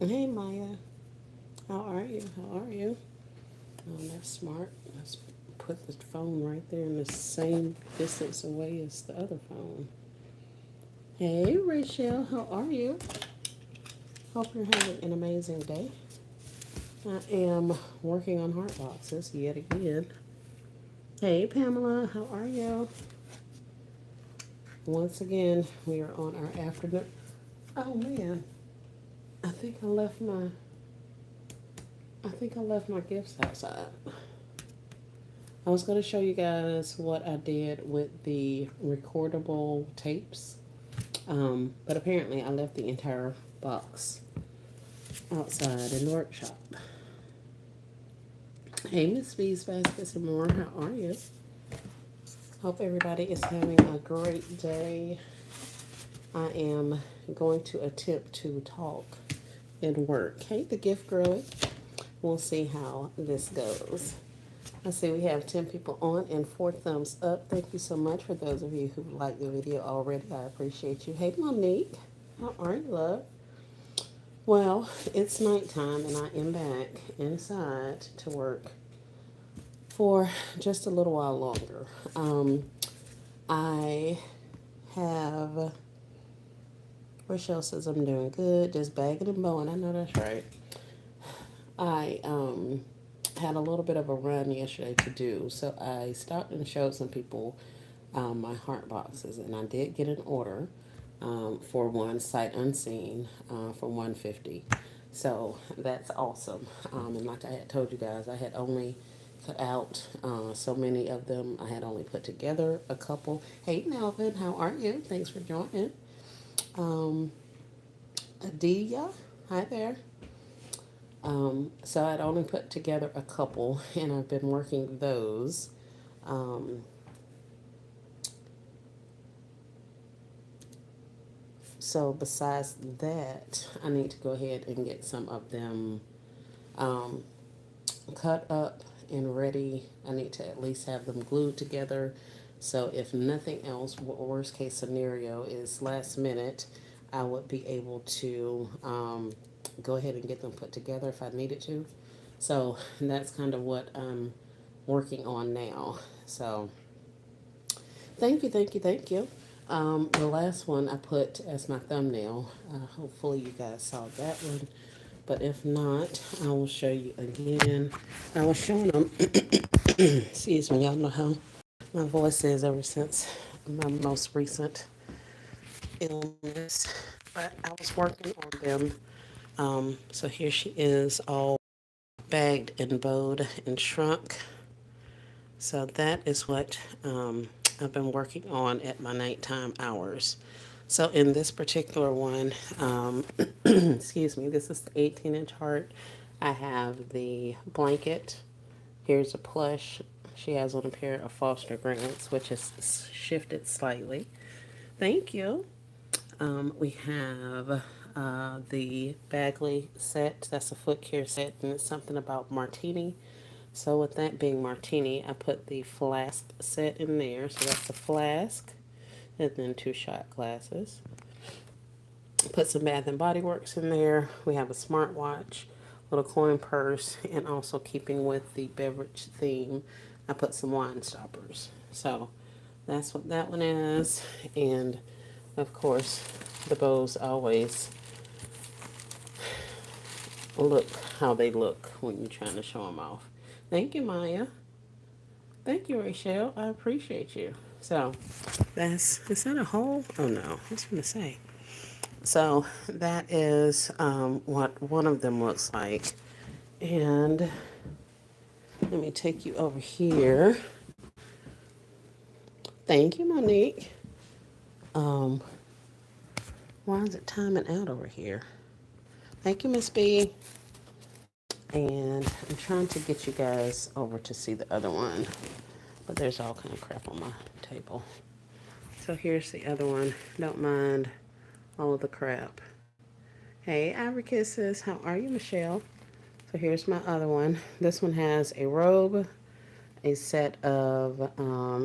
Hey Maya, how are you? How are you? That's smart. Let's put the phone right there in the same distance away as the other phone. Hey Rachel, how are you? Hope you're having an amazing day. I am working on heart boxes yet again. Hey Pamela, how are you? Once again, we are on our afternoon. Oh man, I think I left my I think I left my gifts outside. I was going to show you guys what I did with the recordable tapes, but apparently I left the entire box outside in the workshop. Hey, Miss B's Baskets and More, how are you? Hope everybody is having a great day. I am going to attempt to talk and work. Hey, the gift girly. We'll see how this goes. I see we have 10 people on and 4 thumbs up. Thank you so much for those of you who liked the video already. I appreciate you. Hey, Monique. How are you, love? Well, it's nighttime and I am back inside to work for just a little while longer. I have, Rochelle says I'm doing good, just bagging and bowing. I know that's right. I had a little bit of a run yesterday to do, so I stopped and showed some people my heart boxes, and I did get an order for one sight unseen for 150. So that's awesome. And like I had told you guys, I had only cut out so many of them. I had only put together a couple. Hey Melvin, how are you? Thanks for joining. Um, Adia, hi there. So I'd only put together a couple, and I've been working those. Um, so besides that, I need to go ahead and get some of them um, cut up and ready. I need to at least have them glued together. So if nothing else, worst case scenario is last minute, I would be able to go ahead and get them put together if I needed to. So that's kind of what I'm working on now. So thank you, thank you, thank you. The last one I put as my thumbnail. Hopefully you guys saw that one. But if not, I will show you again. I was showing them, excuse me, y'all know how my voice is ever since my most recent illness. But I was working on them. So here she is, all bagged and bowed and shrunk. So that is what I've been working on at my nighttime hours. So in this particular one, excuse me, this is the 18-inch heart. I have the blanket. Here's a plush. She has on a pair of Foster Grants, which is shifted slightly. Thank you. We have the Bagley set. That's a foot care set, and it's something about martini. So with that being martini, I put the flask set in there. So that's a flask, and then 2 shot glasses. Put some Bath and Body Works in there. We have a smartwatch, little coin purse, and also keeping with the beverage theme, I put some wine stoppers. So that's what that one is. And of course, the bows always look how they look when you're trying to show them off. Thank you, Maya. Thank you, Rachel. I appreciate you. So that's, is that a hole? Oh no, I was going to say. So that is what one of them looks like. And let me take you over here. Thank you, Monique. Um, why is it timing out over here? Thank you, Miss B. And I'm trying to get you guys over to see the other one, but there's all kind of crap on my table. So here's the other one. Don't mind all of the crap. Hey, Ivory Kisses. How are you, Michelle? So here's my other one. This one has a robe, a set of,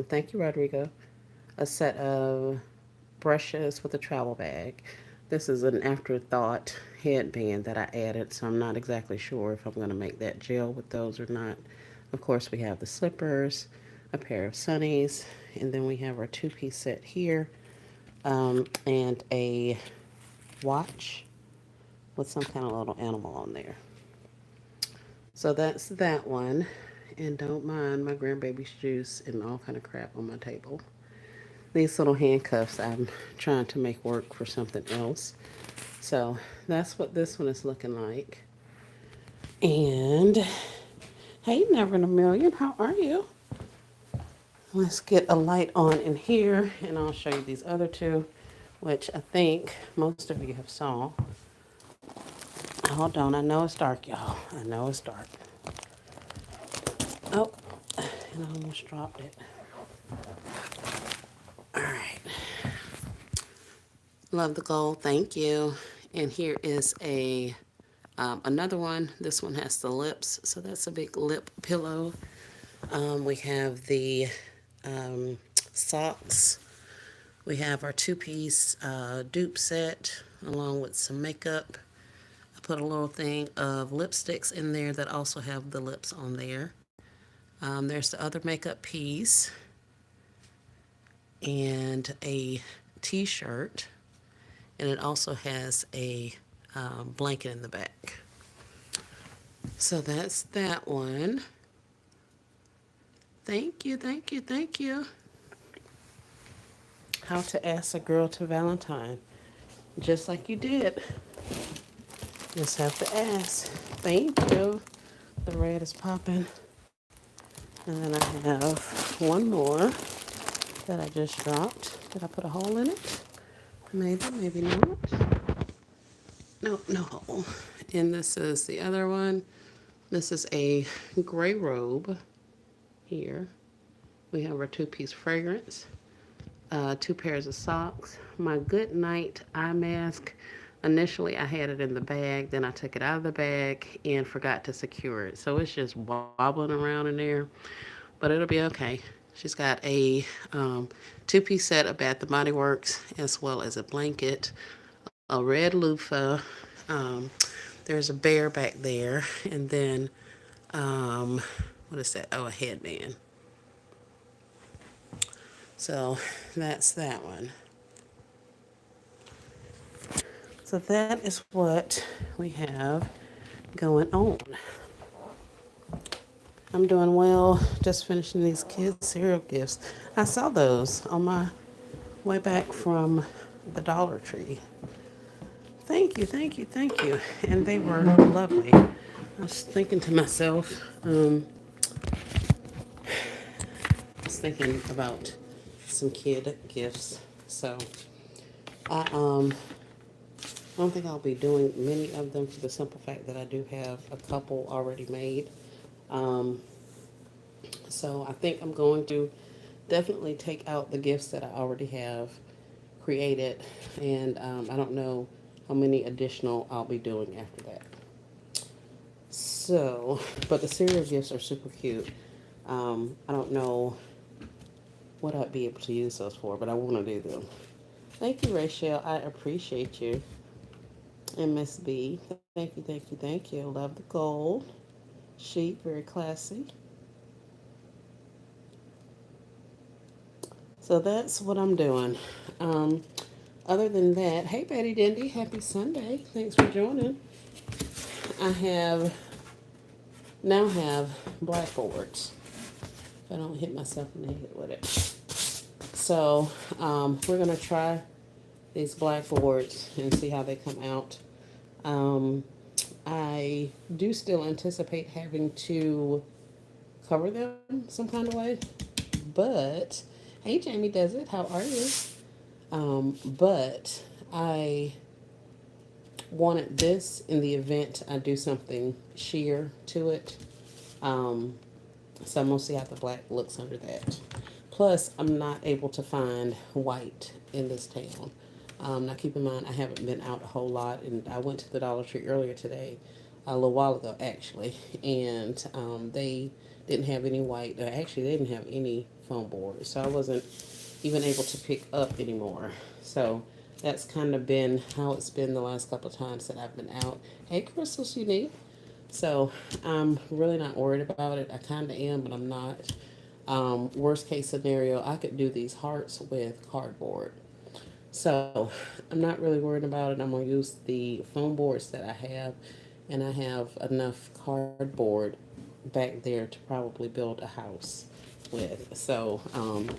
thank you, Rodrigo, a set of brushes with a travel bag. This is an afterthought headband that I added, so I'm not exactly sure if I'm going to make that gel with those or not. Of course, we have the slippers, a pair of sunnies, and then we have our two-piece set here, and a watch with some kind of little animal on there. So that's that one. And don't mind my grandbaby's juice and all kind of crap on my table. These little handcuffs I'm trying to make work for something else. So that's what this one is looking like. And hey, Never in a Million, how are you? Let's get a light on in here and I'll show you these other two, which I think most of you have saw. Hold on, I know it's dark, y'all. I know it's dark. Oh, and I almost dropped it. All right. Love the gold, thank you. And here is a another one. This one has the lips, so that's a big lip pillow. We have the socks. We have our two-piece dupe set along with some makeup. I put a little thing of lipsticks in there that also have the lips on there. There's the other makeup piece and a t-shirt, and it also has a blanket in the back. So that's that one. Thank you, thank you, thank you. How to ask a girl to Valentine. Just like you did. Just have to ask. Thank you. The red is popping. And then I have one more that I just dropped. Did I put a hole in it? Maybe, maybe not. No, no hole. And this is the other one. This is a gray robe here. We have our two-piece fragrance, two pairs of socks, my good night eye mask. Initially, I had it in the bag, then I took it out of the bag and forgot to secure it. So it's just wobbling around in there, but it'll be okay. She's got a two-piece set of Bath & Body Works as well as a blanket, a red loofah. Um, there's a bear back there, and then what is that? Oh, a headband. So that's that one. So that is what we have going on. I'm doing well, just finishing these kids' cereal gifts. I saw those on my way back from the Dollar Tree. Thank you, thank you, thank you. And they were lovely. I was thinking to myself, I was thinking about some kid gifts. So I don't think I'll be doing many of them for the simple fact that I do have a couple already made. So I think I'm going to definitely take out the gifts that I already have created, and I don't know how many additional I'll be doing after that. So, but the cereal gifts are super cute. I don't know what I'd be able to use those for, but I want to do them. Thank you, Rachel. I appreciate you. And Miss B, thank you, thank you, thank you. Love the gold sheet, very classy. So that's what I'm doing. Um, Other than that, hey Betty Dindy, happy Sunday. Thanks for joining. I now have blackboards. If I don't hit myself in the head with it. So we're gonna try these blackboards and see how they come out. I do still anticipate having to cover them some kind of way, but hey Jamie does it. How are you? But I wanted this in the event I do something sheer to it. So I'm gonna see how the black looks under that. Plus, I'm not able to find white in this town. Now, keep in mind, I haven't been out a whole lot, and I went to the Dollar Tree earlier today, a little while ago actually, and they didn't have any white. Actually, they didn't have any foam boards, so I wasn't even able to pick up anymore. So that's kind of been how it's been the last couple of times that I've been out. Hey, Crystals, you need. So I'm really not worried about it. I kind of am, but I'm not. Worst case scenario, I could do these hearts with cardboard. So I'm not really worried about it. I'm going to use the foam boards that I have, and I have enough cardboard back there to probably build a house with. So I'm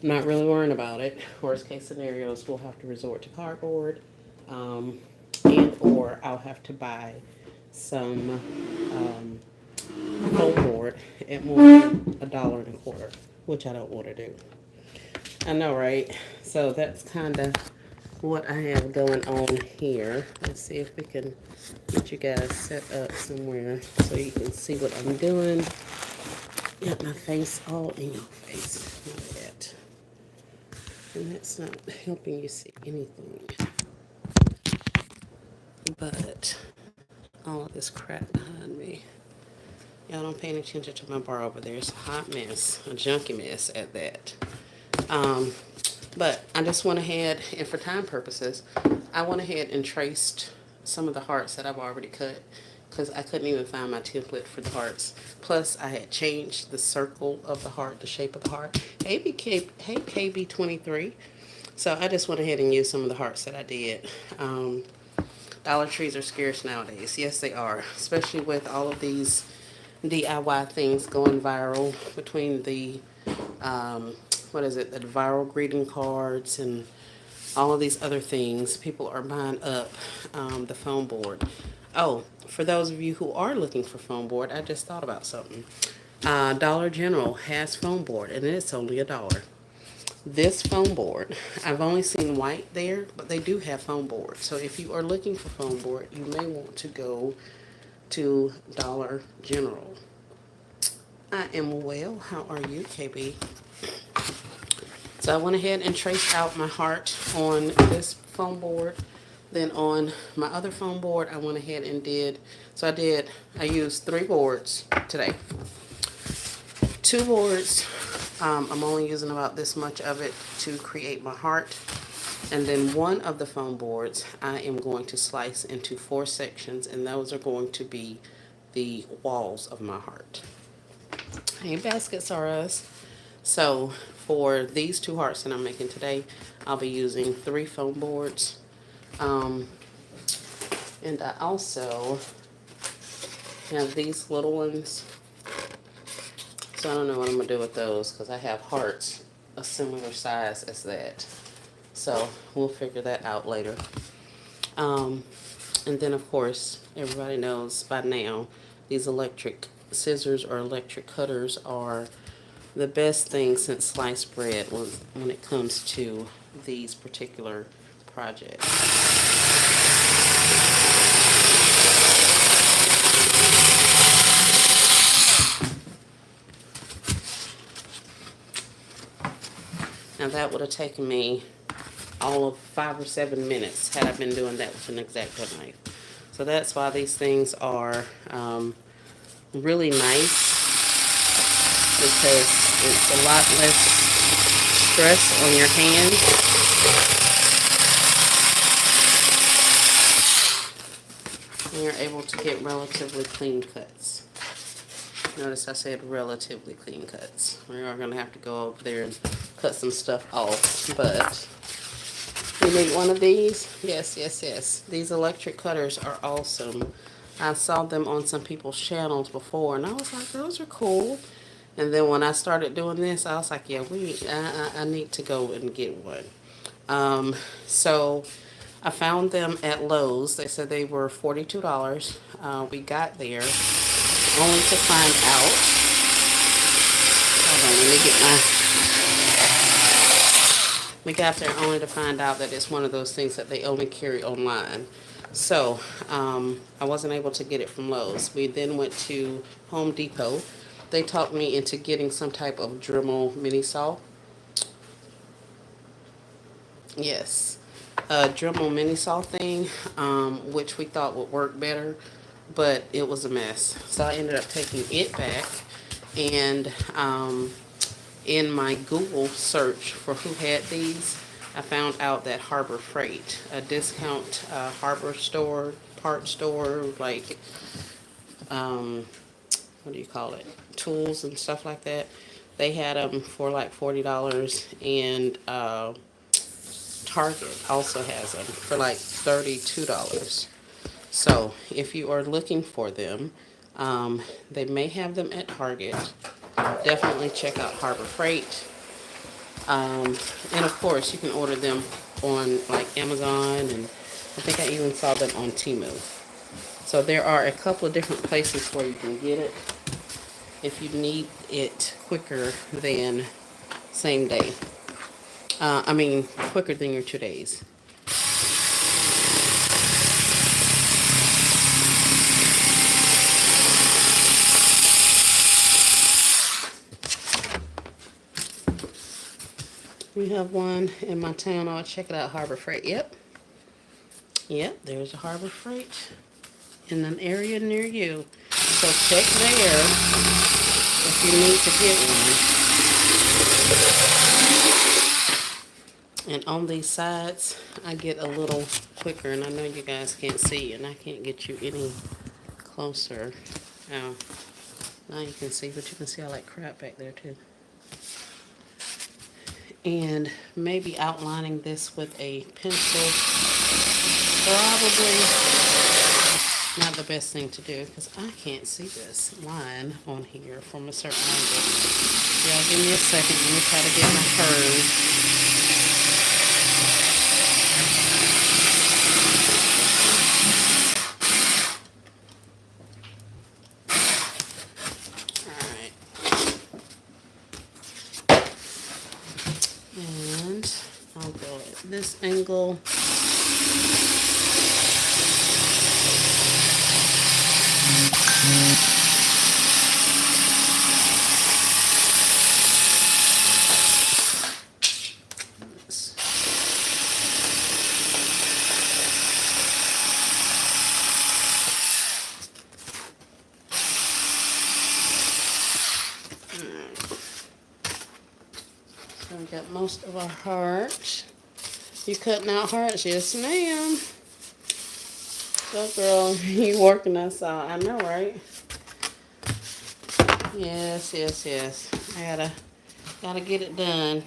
not really worrying about it. Worst case scenarios, we'll have to resort to cardboard, um, and or I'll have to buy some um, foam board at more than $1.25, which I don't want to do. I know, right? So that's kind of what I have going on here. Let's see if we can get you guys set up somewhere so you can see what I'm doing. Got my face all in your face. Not yet. And that's not helping you see anything. But all of this crap behind me. Y'all don't pay any attention to my bar over there. It's a hot mess, a junky mess at that. Um, but I just went ahead, and for time purposes, I went ahead and traced some of the hearts that I've already cut because I couldn't even find my template for the hearts. Plus, I had changed the circle of the heart, the shape of the heart. Hey, KB23. So I just went ahead and used some of the hearts that I did. Dollar trees are scarce nowadays. Yes, they are, especially with all of these DIY things going viral between the what is it, the viral greeting cards and all of these other things. People are buying up the foam board. Oh, for those of you who are looking for foam board, I just thought about something. Dollar General has foam board, and it's only $1. This foam board, I've only seen white there, but they do have foam board. So if you are looking for foam board, you may want to go to Dollar General. I am well. How are you, KB? So I went ahead and traced out my heart on this foam board. Then on my other foam board, I went ahead and I used 3 boards today. 2 boards, I'm only using about this much of it to create my heart. And then one of the foam boards, I am going to slice into 4 sections, and those are going to be the walls of my heart. Hey, Baskets R Us. So for these 2 hearts that I'm making today, I'll be using 3 foam boards. And I also have these little ones. So I don't know what I'm going to do with those because I have hearts a similar size as that. So we'll figure that out later. And then, of course, everybody knows by now, these electric scissors or electric cutters are the best thing since sliced bread when it comes to these particular projects. Now that would have taken me all of 5 or 7 minutes had I been doing that with an X-Acto knife. So that's why these things are really nice, because it's a lot less stress on your hands. And you're able to get relatively clean cuts. Notice I said relatively clean cuts. We are going to have to go over there and cut some stuff off, but you need one of these? Yes, yes, yes. These electric cutters are awesome. I saw them on some people's channels before, and I was like, those are cool. And then when I started doing this, I was like, yeah, I need to go and get one. So I found them at Lowe's. They said they were $42. We got there only to find out. Hold on, let me get my... We got there only to find out that it's one of those things that they only carry online. So I wasn't able to get it from Lowe's. We then went to Home Depot. They talked me into getting some type of Dremel mini saw. Yes, a Dremel mini saw thing, which we thought would work better, but it was a mess. So I ended up taking it back, and in my Google search for who had these, I found out that Harbor Freight, a discount harbor store, part store, like, what do you call it, tools and stuff like that. They had them for like $40, and Target also has them for like $32. So if you are looking for them, they may have them at Target. Definitely check out Harbor Freight. And of course, you can order them on like Amazon, and I think I even saw them on Temu. So there are a couple of different places where you can get it if you need it quicker than same day. I mean, quicker than your 2 days. We have one in my town. I'll check it out, Harbor Freight. Yep. Yep, there's a Harbor Freight in an area near you. So check there if you need to get one. And on these sides, I get a little quicker, and I know you guys can't see, and I can't get you any closer. Oh, now you can see, but you can see I like crap back there too. And maybe outlining this with a pencil, probably not the best thing to do, because I can't see this line on here from a certain angle. Y'all give me a second. Let me try to get my curve. And I'll go at this angle. So we got most of our heart. You cutting out hearts? Yes, ma'am. So, girl, you working us out. I know, right? Yes, yes, yes. I gotta get it done.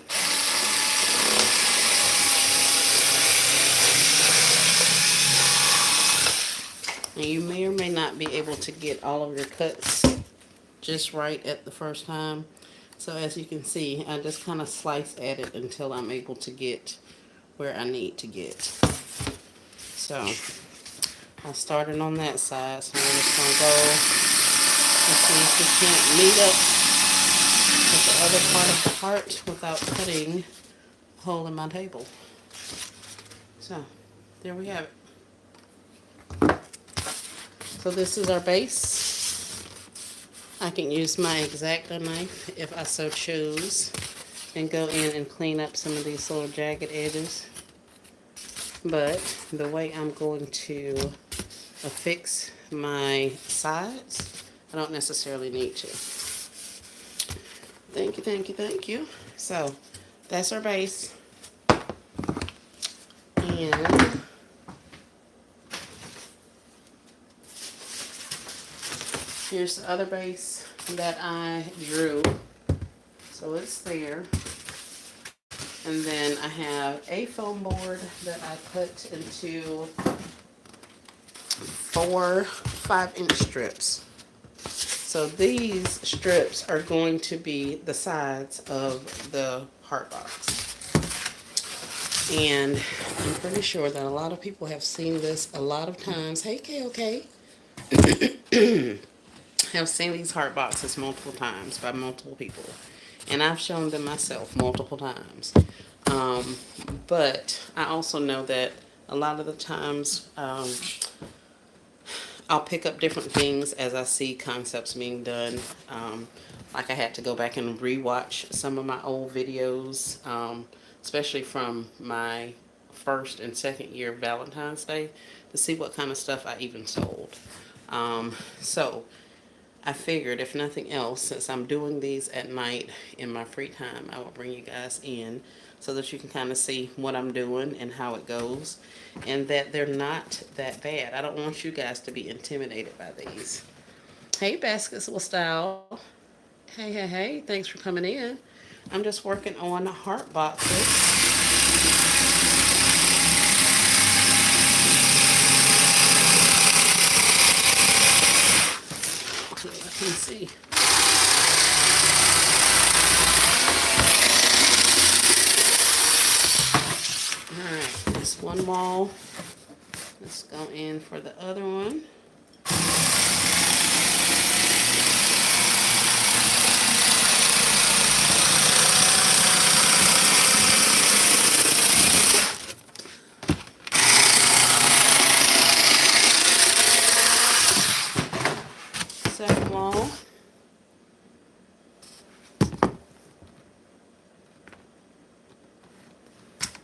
And you may or may not be able to get all of your cuts just right at the first time. So as you can see, I just kind of slice at it until I'm able to get where I need to get. So I started on that side, so we're just going to go and see if we can't meet up with the other part of the heart without cutting a hole in my table. So there we have it. So this is our base. I can use my X-Acto knife if I so choose and go in and clean up some of these little jagged edges. But the way I'm going to affix my sides, I don't necessarily need to. Thank you, thank you, thank you. So that's our base. And here's the other base that I drew. So it's there. And then I have a foam board that I put into 4 5-inch strips. So these strips are going to be the sides of the heart box. And I'm pretty sure that a lot of people have seen this a lot of times. Hey, KOK. Have seen these heart boxes multiple times by multiple people. And I've shown them myself multiple times. But I also know that a lot of the times I'll pick up different things as I see concepts being done. Like I had to go back and rewatch some of my old videos, especially from my first and second year of Valentine's Day, to see what kind of stuff I even sold. So I figured if nothing else, since I'm doing these at night in my free time, I will bring you guys in so that you can kind of see what I'm doing and how it goes, and that they're not that bad. I don't want you guys to be intimidated by these. Hey, Basketball Style. Hey, hey, hey. Thanks for coming in. I'm just working on heart boxes. So I can see. Alright, this one wall. Let's go in for the other one. Second wall.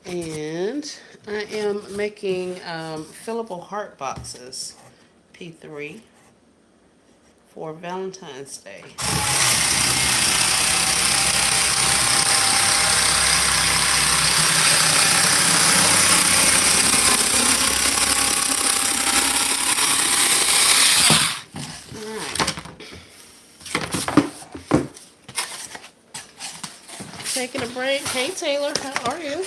And I am making fillable heart boxes, P3, for Valentine's Day. Alright. Taking a break. Hey Taylor, how are you?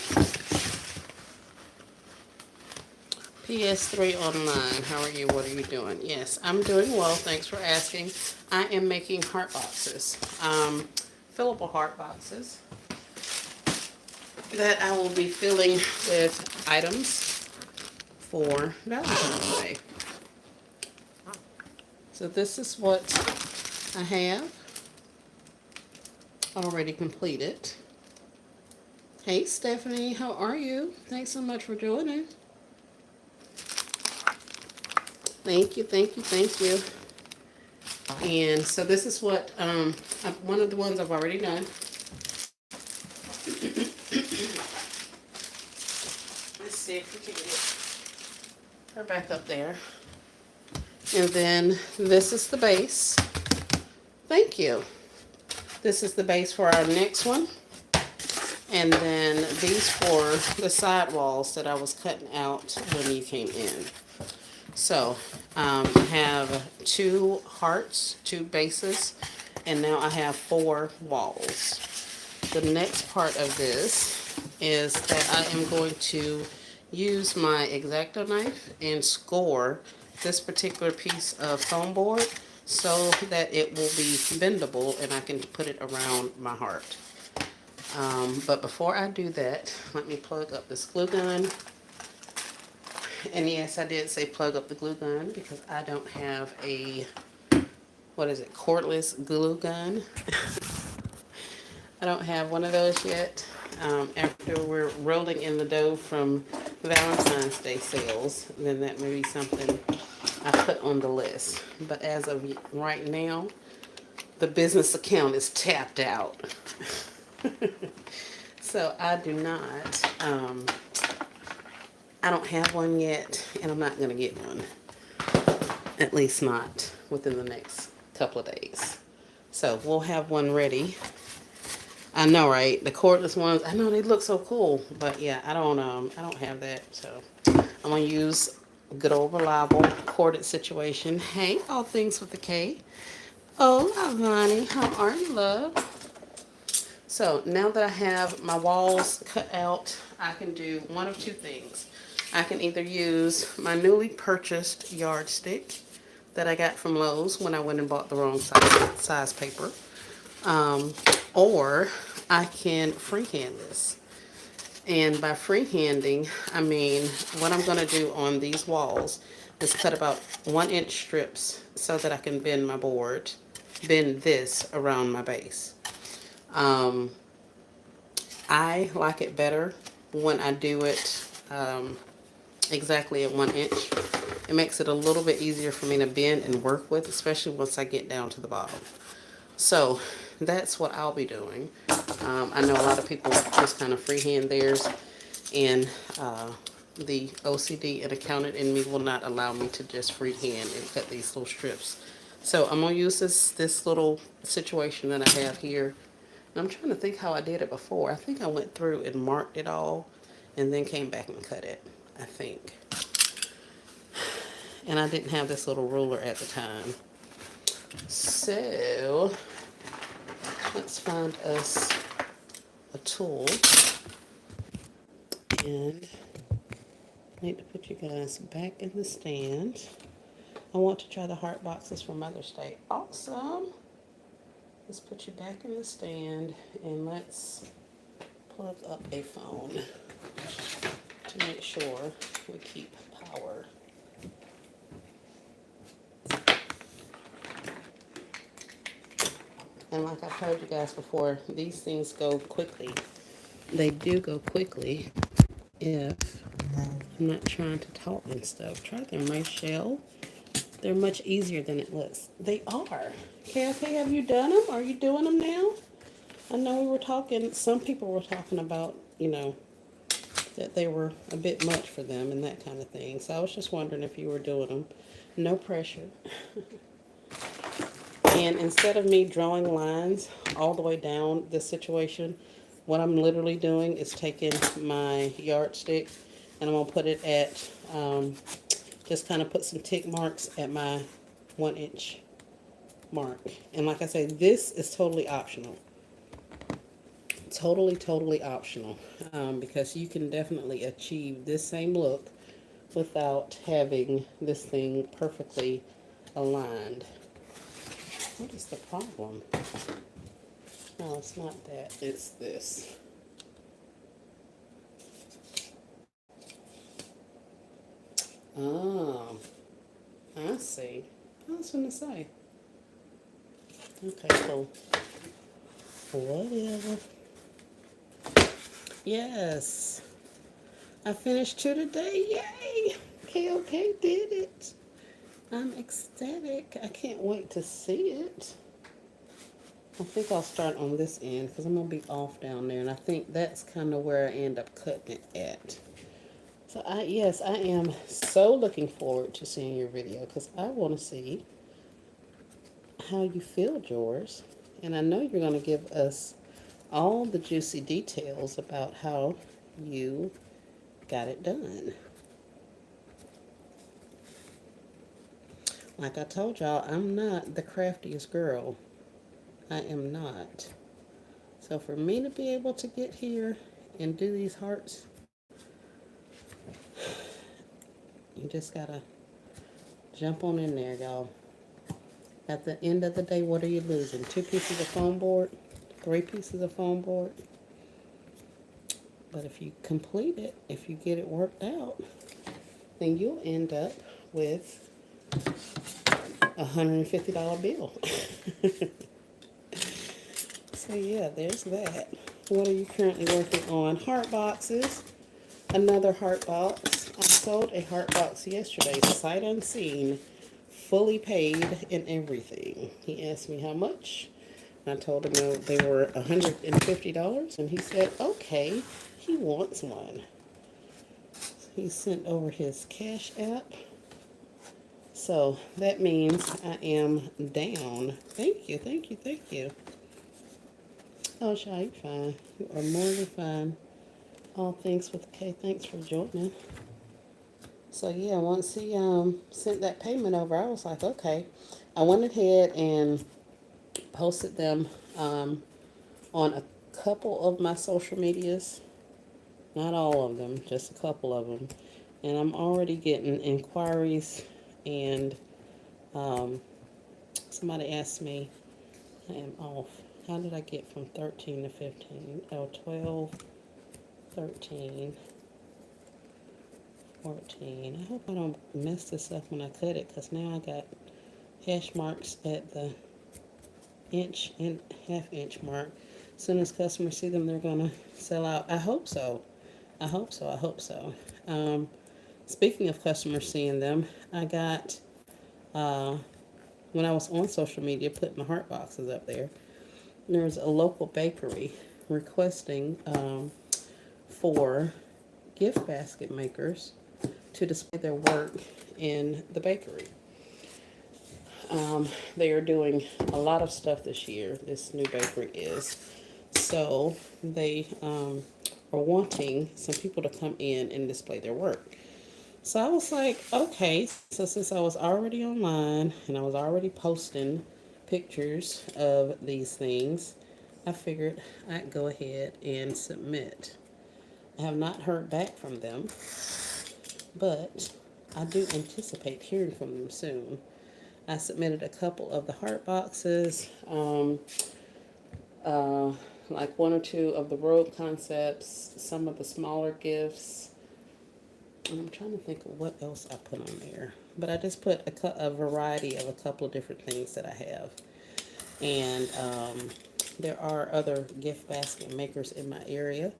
PS3 online. How are you? What are you doing? Yes, I'm doing well. Thanks for asking. I am making heart boxes, fillable heart boxes that I will be filling with items for Valentine's Day. So this is what I have already completed. Hey Stephanie, how are you? Thanks so much for joining. Thank you, thank you, thank you. And so this is what, one of the ones I've already done. Let's see if we can get her back up there. And then this is the base. Thank you. This is the base for our next one. And then these for the side walls that I was cutting out when you came in. So I have 2 hearts, 2 bases, and now I have 4 walls. The next part of this is that I am going to use my X-Acto knife and score this particular piece of foam board so that it will be bendable and I can put it around my heart. But before I do that, let me plug up this glue gun. And yes, I did say plug up the glue gun because I don't have a, what is it, cordless glue gun. I don't have one of those yet. After we're rolling in the dough from Valentine's Day sales, then that may be something I put on the list. But as of right now, the business account is tapped out. So I do not, I don't have one yet, and I'm not going to get one. At least not within the next couple of days. So we'll have one ready. I know, right? The cordless ones, I know they look so cool, but yeah, I don't have that. So I'm gonna use good old reliable corded situation. Hey, all things with a K. Oh, Lonnie, how are you, love? So now that I have my walls cut out, I can do one of 2 things. I can either use my newly purchased yardstick that I got from Lowe's when I went and bought the wrong size paper. Or I can freehand this. And by freehanding, I mean what I'm going to do on these walls is cut about 1-inch strips so that I can bend my board, bend this around my base. I like it better when I do it exactly at 1 inch. It makes it a little bit easier for me to bend and work with, especially once I get down to the bottom. So that's what I'll be doing. I know a lot of people just kind of freehand theirs, and the OCD and accountant in me will not allow me to just freehand and cut these little strips. So I'm going to use this little situation that I have here. And I'm trying to think how I did it before. I think I went through and marked it all and then came back and cut it, I think. And I didn't have this little ruler at the time. So let's find us a tool. And I need to put you guys back in the stand. I want to try the heart boxes for Mother's Day. Awesome. Let's put you back in the stand and let's plug up a phone to make sure we keep power. And like I told you guys before, these things go quickly. They do go quickly if I'm not trying to talk and stuff. Try them, Rachel. They're much easier than it looks. They are. KFK, have you done them? Are you doing them now? I know we were talking, some people were talking about, that they were a bit much for them and that kind of thing. So I was just wondering if you were doing them. No pressure. And instead of me drawing lines all the way down this situation, what I'm literally doing is taking my yardstick and I'm going to put it at, just kind of put some tick marks at my 1-inch mark. And like I say, this is totally optional. Totally optional, because you can definitely achieve this same look without having this thing perfectly aligned. What is the problem? No, it's not that. It's this. Oh, I see. I was going to say. Okay, cool. Whatever. Yes. I finished 2 today. Yay! Okay, did it. I'm ecstatic. I can't wait to see it. I think I'll start on this end because I'm going to be off down there. And I think that's kind of where I end up cutting it at. So, yes, I am so looking forward to seeing your video because I want to see how you filled yours. And I know you're going to give us all the juicy details about how you got it done. Like I told y'all, I'm not the craftiest girl. I am not. So for me to be able to get here and do these hearts, you just gotta jump on in there, y'all. At the end of the day, what are you losing? 2 pieces of foam board? 3 pieces of foam board? But if you complete it, if you get it worked out, then you'll end up with a $150 bill. So yeah, there's that. What are you currently working on? Heart boxes. Another heart box. I sold a heart box yesterday, sight unseen, fully paid and everything. He asked me how much. I told him they were $150, and he said, okay, he wants one. He sent over his Cash App. So that means I am down. Thank you. Oh, Shy, you're fine. You are more than fine. All things with K. Thanks for joining. So yeah, once he sent that payment over, I was like, okay. I went ahead and posted them on a couple of my social medias. Not all of them, just a couple of them. And I'm already getting inquiries, and somebody asked me, I am off. How did I get from 13 to 15? Oh, 12, 13, 14. I hope I don't mess this up when I cut it, because now I got hash marks at the inch and half-inch mark. As soon as customers see them, they're going to sell out. I hope so. Speaking of customers seeing them, I got, when I was on social media putting the heart boxes up there's a local bakery requesting for gift basket makers to display their work in the bakery. They are doing a lot of stuff this year. This new bakery is. So they are wanting some people to come in and display their work. So I was like, okay, so since I was already online and I was already posting pictures of these things, I figured I'd go ahead and submit. I have not heard back from them, but I do anticipate hearing from them soon. I submitted a couple of the heart boxes, uh, like one or two of the road concepts, some of the smaller gifts. I'm trying to think of what else I put on there. But I just put a variety of a couple of different things that I have. And there are other gift basket makers in my area.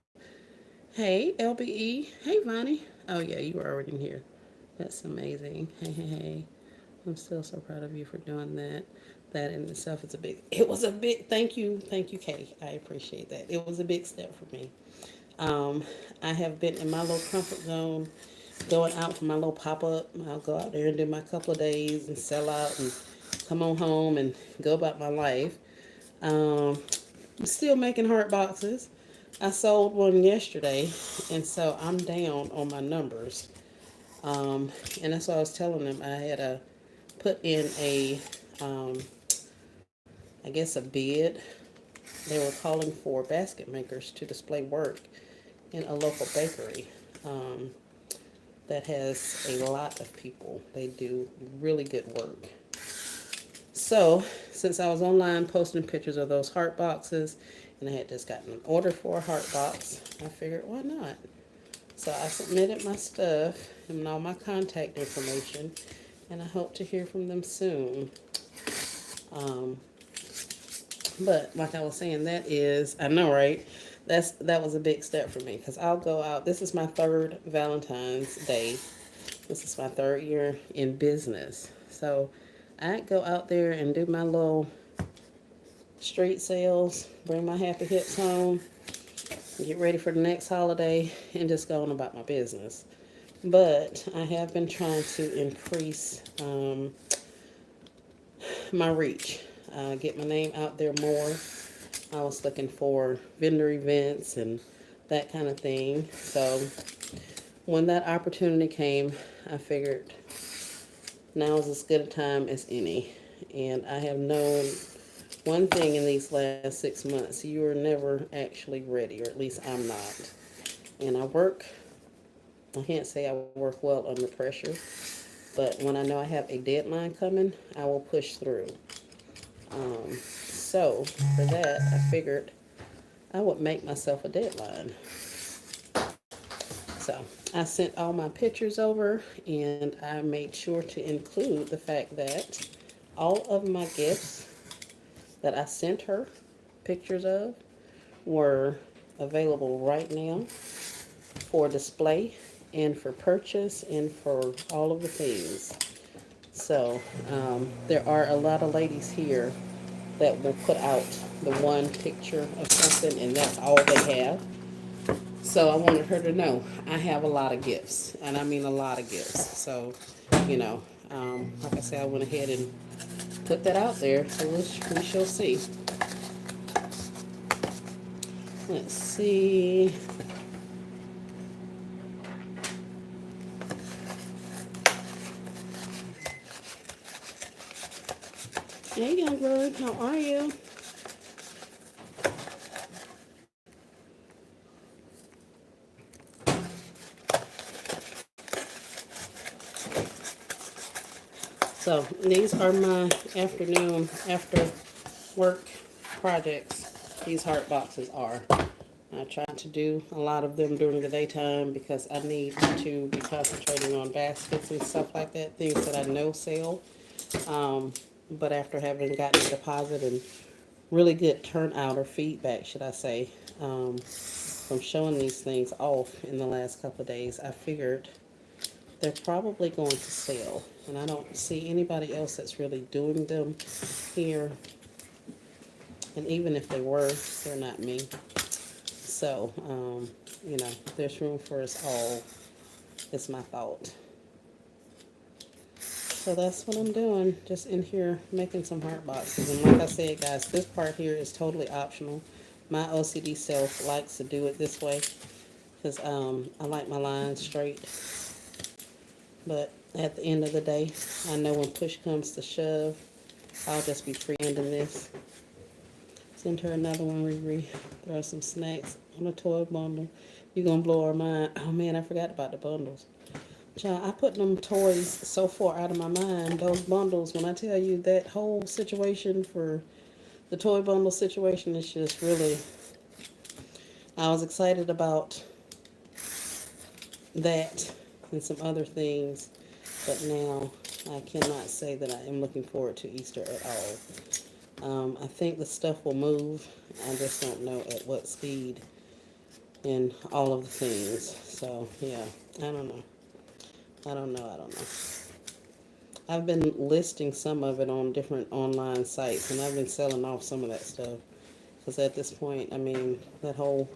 Hey, LBE. Hey, Vonnie. Oh, yeah, you were already in here. That's amazing. Hey, hey, hey. I'm still so proud of you for doing that. That in itself is it was a big, thank you, Kay. I appreciate that. It was a big step for me. Um, I have been in my little comfort zone, going out for my little pop up. I'll go out there and do my couple of days and sell out and come on home and go about my life. Um, I'm still making heart boxes. I sold one yesterday, and so I'm down on my numbers. And that's what I was telling them. I had put in um, I guess a bid. They were calling for basket makers to display work in a local bakery that has a lot of people. They do really good work. So, since I was online posting pictures of those heart boxes, and I had just gotten an order for a heart box, I figured, why not? So I submitted my stuff and all my contact information, and I hope to hear from them soon. Um, but like I was saying, I know, right? That was a big step for me because I'll go out. This is my third Valentine's Day. This is my third year in business. So I go out there and do my little street sales, bring my happy hips home, get ready for the next holiday, and just go on about my business. But I have been trying to increase my reach, get my name out there more. I was looking for vendor events and that kind of thing. So when that opportunity came, I figured now is as good a time as any. And I have known one thing in these last 6 months: you are never actually ready, or at least I'm not. And I can't say I work well under pressure, but when I know I have a deadline coming, I will push through. So for that, I figured I would make myself a deadline. So I sent all my pictures over, and I made sure to include the fact that all of my gifts that I sent her pictures of were available right now for display and for purchase and for all of the things. So there are a lot of ladies here that will put out the one picture of something and that's all they have. So I wanted her to know I have a lot of gifts, and I mean a lot of gifts. So, you know, like I said, I went ahead and put that out there, so we shall see. Let's see. Hey, young bird, how are you? So these are my afternoon after work projects. These heart boxes are. I try to do a lot of them during the daytime because I need to be concentrating on baskets and stuff like that, things that I know sell. But after having gotten a deposit and really good turnout or feedback, should I say, from showing these things off in the last couple of days, I figured they're probably going to sell. And I don't see anybody else that's really doing them here. And even if they were, they're not me. So, there's room for us all, is my thought. So that's what I'm doing, just in here making some heart boxes. And like I said, guys, this part here is totally optional. My OCD self likes to do it this way because I like my lines straight. But at the end of the day, I know when push comes to shove, I'll just be freehanding this. Send her another one, Riri. Throw some snacks on a toy bundle. You're going to blow our mind. Oh, man, I forgot about the bundles. Child, I put them toys so far out of my mind. Those bundles, when I tell you that whole situation for the toy bundle situation is just really, I was excited about that and some other things, but now I cannot say that I am looking forward to Easter at all. I think the stuff will move. I just don't know at what speed and all of the things. So, yeah, I don't know. I don't know. I've been listing some of it on different online sites, and I've been selling off some of that stuff. Because at this point, I mean, that whole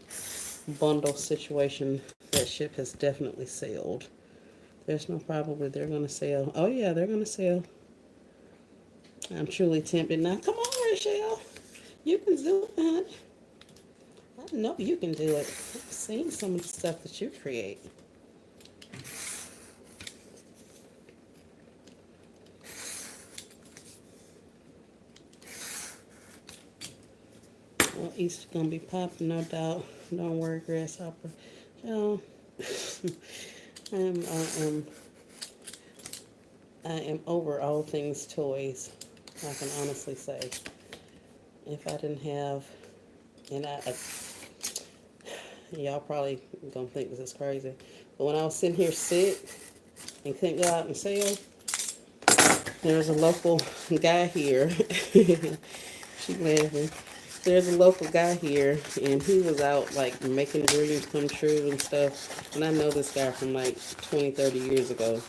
bundle situation, that ship has definitely sailed. There's no probably they're going to sell. Oh, yeah, they're going to sell. I'm truly tempted. Now, come on, Rochelle. You can do it, honey. I know you can do it. I've seen some of the stuff that you create. Well, Easter's going to be popping, no doubt. Don't worry, Grasshopper. Oh, I am, I am over all things toys. I can honestly say, if I didn't have, and y'all probably gonna think this is crazy, but when I was sitting here sick and couldn't go out and sell, there was a local guy here. She laughing. There's a local guy here, and he was out like making dreams come true and stuff. And I know this guy from like 20, 30 years ago.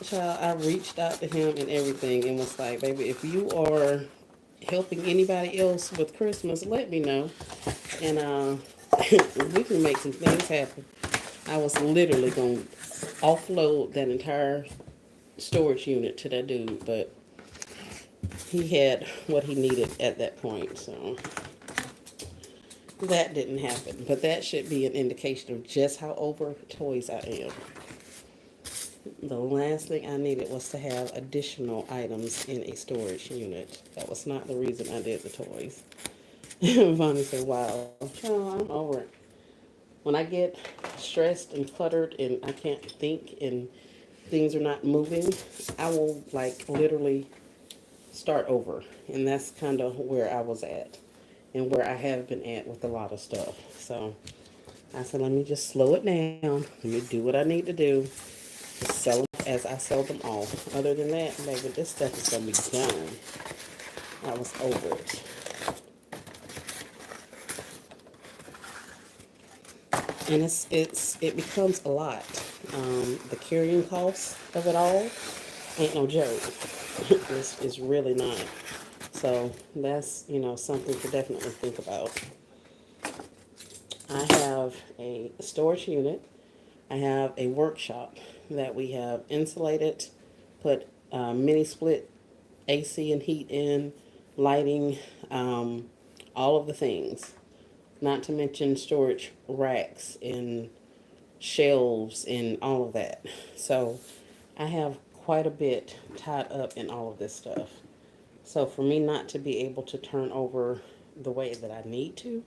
Child, I reached out to him and everything and was like, baby, if you are helping anybody else with Christmas, let me know. And we can make some things happen. I was literally going to offload that entire storage unit to that dude, but he had what he needed at that point, so that didn't happen. But that should be an indication of just how over toys I am. The last thing I needed was to have additional items in a storage unit. That was not the reason I did the toys. Vonnie said, wow, oh, I'm over it. When I get stressed and cluttered and I can't think and things are not moving, I will like literally start over. And that's kind of where I was at and where I have been at with a lot of stuff. So I said, let me just slow it down. Let me do what I need to do. Just sell them as I sell them off. Other than that, baby, this stuff is going to be done. I was over it. And it becomes a lot. The carrying cost of it all ain't no joke. It's really not. So that's, something to definitely think about. I have a storage unit. I have a workshop that we have insulated, put mini split AC and heat in, lighting, all of the things. Not to mention storage racks and shelves and all of that. So I have quite a bit tied up in all of this stuff. So for me not to be able to turn over the way that I need to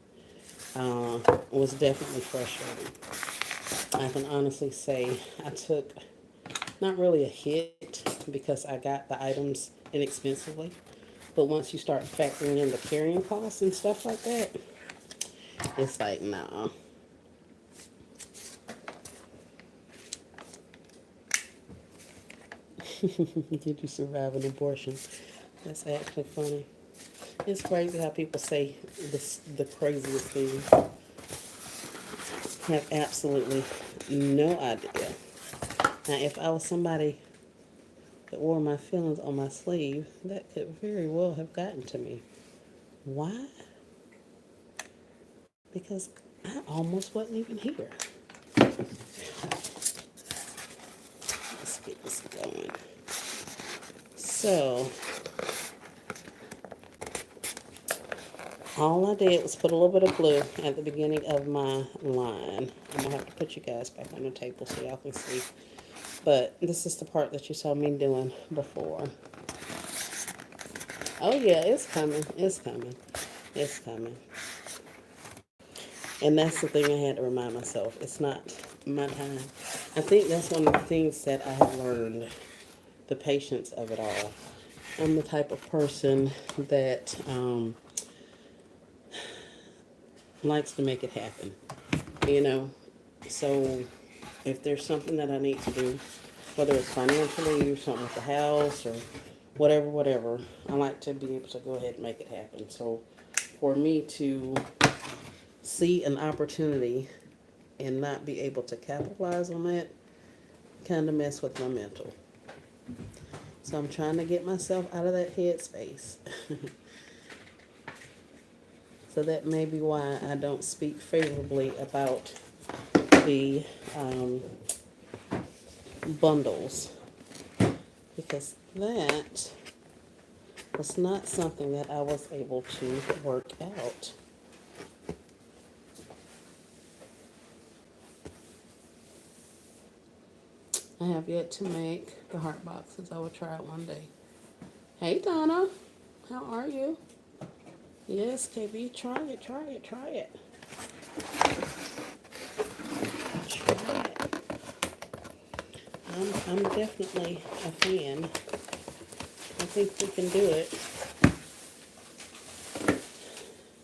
was definitely frustrating. I can honestly say I took not really a hit because I got the items inexpensively. But once you start factoring in the carrying costs and stuff like that, it's like, nah. Did you survive an abortion? That's actually funny. It's crazy how people say the craziest things. Have absolutely no idea. Now, if I was somebody that wore my feelings on my sleeve, that could very well have gotten to me. Why? Because I almost wasn't even here. Let's get this going. So, all I did was put a little bit of glue at the beginning of my line. I'm going to have to put you guys back on the table so y'all can see. But this is the part that you saw me doing before. Oh yeah, it's coming. It's coming. It's coming. And that's the thing I had to remind myself. It's not my time. I think that's one of the things that I have learned, the patience of it all. I'm the type of person that likes to make it happen, you know. So if there's something that I need to do, whether it's financially or something with the house or whatever, I like to be able to go ahead and make it happen. So for me to see an opportunity and not be able to capitalize on that kind of mess with my mental. So I'm trying to get myself out of that headspace. So that may be why I don't speak favorably about the bundles, because that was not something that I was able to work out. I have yet to make the heart boxes. I will try it one day. Hey Donna, how are you? Yes, KB, try it. Try it. Try it. I'm definitely a fan. I think we can do it.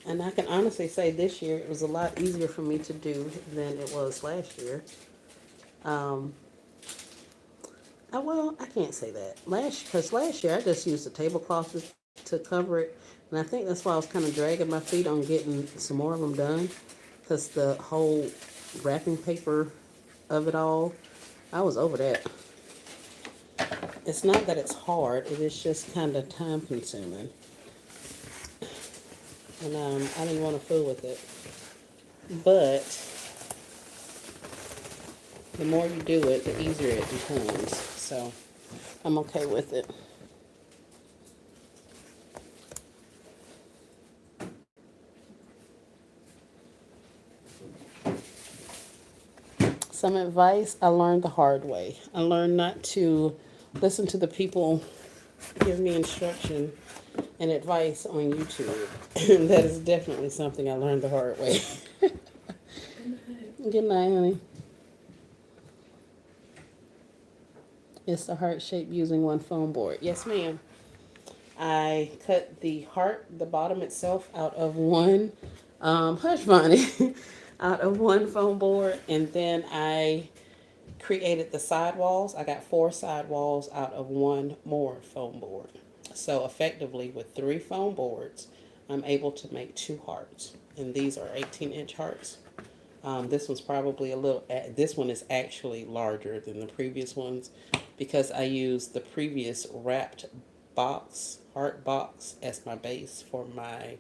And I can honestly say this year it was a lot easier for me to do than it was last year. I can't say that. Because last year I just used a tablecloth to cover it. And I think that's why I was kind of dragging my feet on getting some more of them done. Because the whole wrapping paper of it all, I was over that. It's not that it's hard, it is just kind of time consuming. And I didn't want to fool with it. But the more you do it, the easier it becomes. So I'm okay with it. Some advice I learned the hard way. I learned not to listen to the people give me instruction and advice on YouTube. That is definitely something I learned the hard way. Good night, honey. It's the heart shape using one foam board. Yes, ma'am. I cut the heart, the bottom itself, out of one, hush bunny, out of one foam board, and then I created the sidewalls. I got 4 sidewalls out of one more foam board. So effectively, with 3 foam boards, I'm able to make 2 hearts, and these are 18-inch hearts. This one's probably this one is actually larger than the previous ones because I used the previous wrapped heart box, as my base for my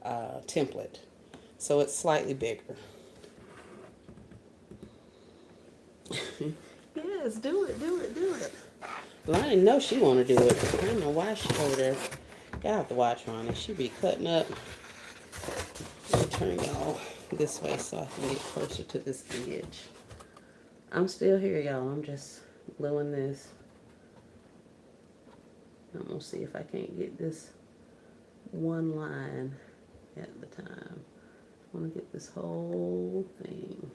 template. So it's slightly bigger. Yes, do it. Well, I didn't know she wanted to do it. I don't know why she over there. Y'all have to watch her on it. She be cutting up. Let me turn y'all this way so I can get closer to this edge. I'm still here, y'all. I'm just gluing this. I'm gonna see if I can't get this one line at the time. I want to get this whole thing.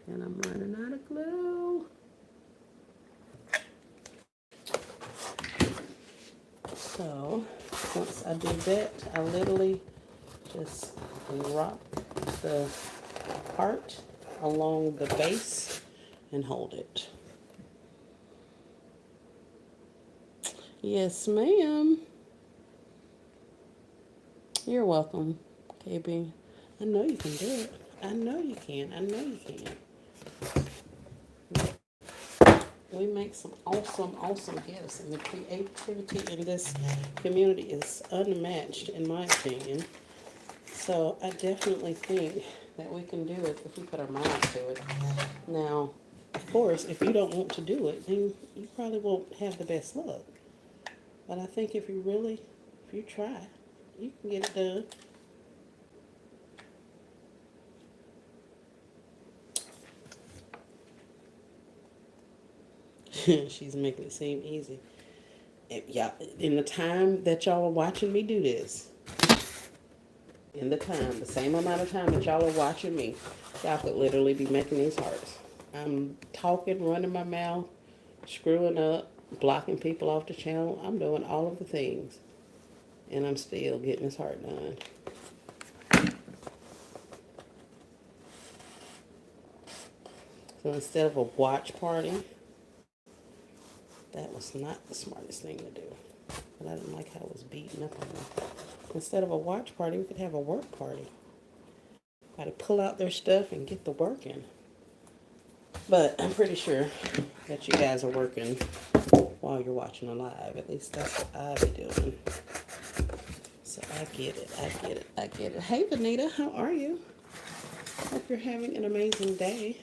And I'm running out of glue. So once I do that, I literally just rock the heart along the base and hold it. Yes, ma'am. You're welcome, KB. I know you can do it. I know you can. I know you can. We make some awesome gifts, and the creativity in this community is unmatched, in my opinion. So I definitely think that we can do it if we put our minds to it. Now, of course, if you don't want to do it, then you probably won't have the best luck. But I think if you try, you can get it done. She's making it seem easy. Y'all, in the time that y'all are watching me do this, in the time, the same amount of time that y'all are watching me, y'all could literally be making these hearts. I'm talking, running my mouth, screwing up, blocking people off the channel. I'm doing all of the things, and I'm still getting this heart done. So instead of a watch party, that was not the smartest thing to do. But I didn't like how it was beating up on me. Instead of a watch party, we could have a work party. Gotta pull out their stuff and get the work in. But I'm pretty sure that you guys are working while you're watching a live. At least that's what I be doing. So I get it. I get it. I get it. Hey, Vanita, how are you? Hope you're having an amazing day.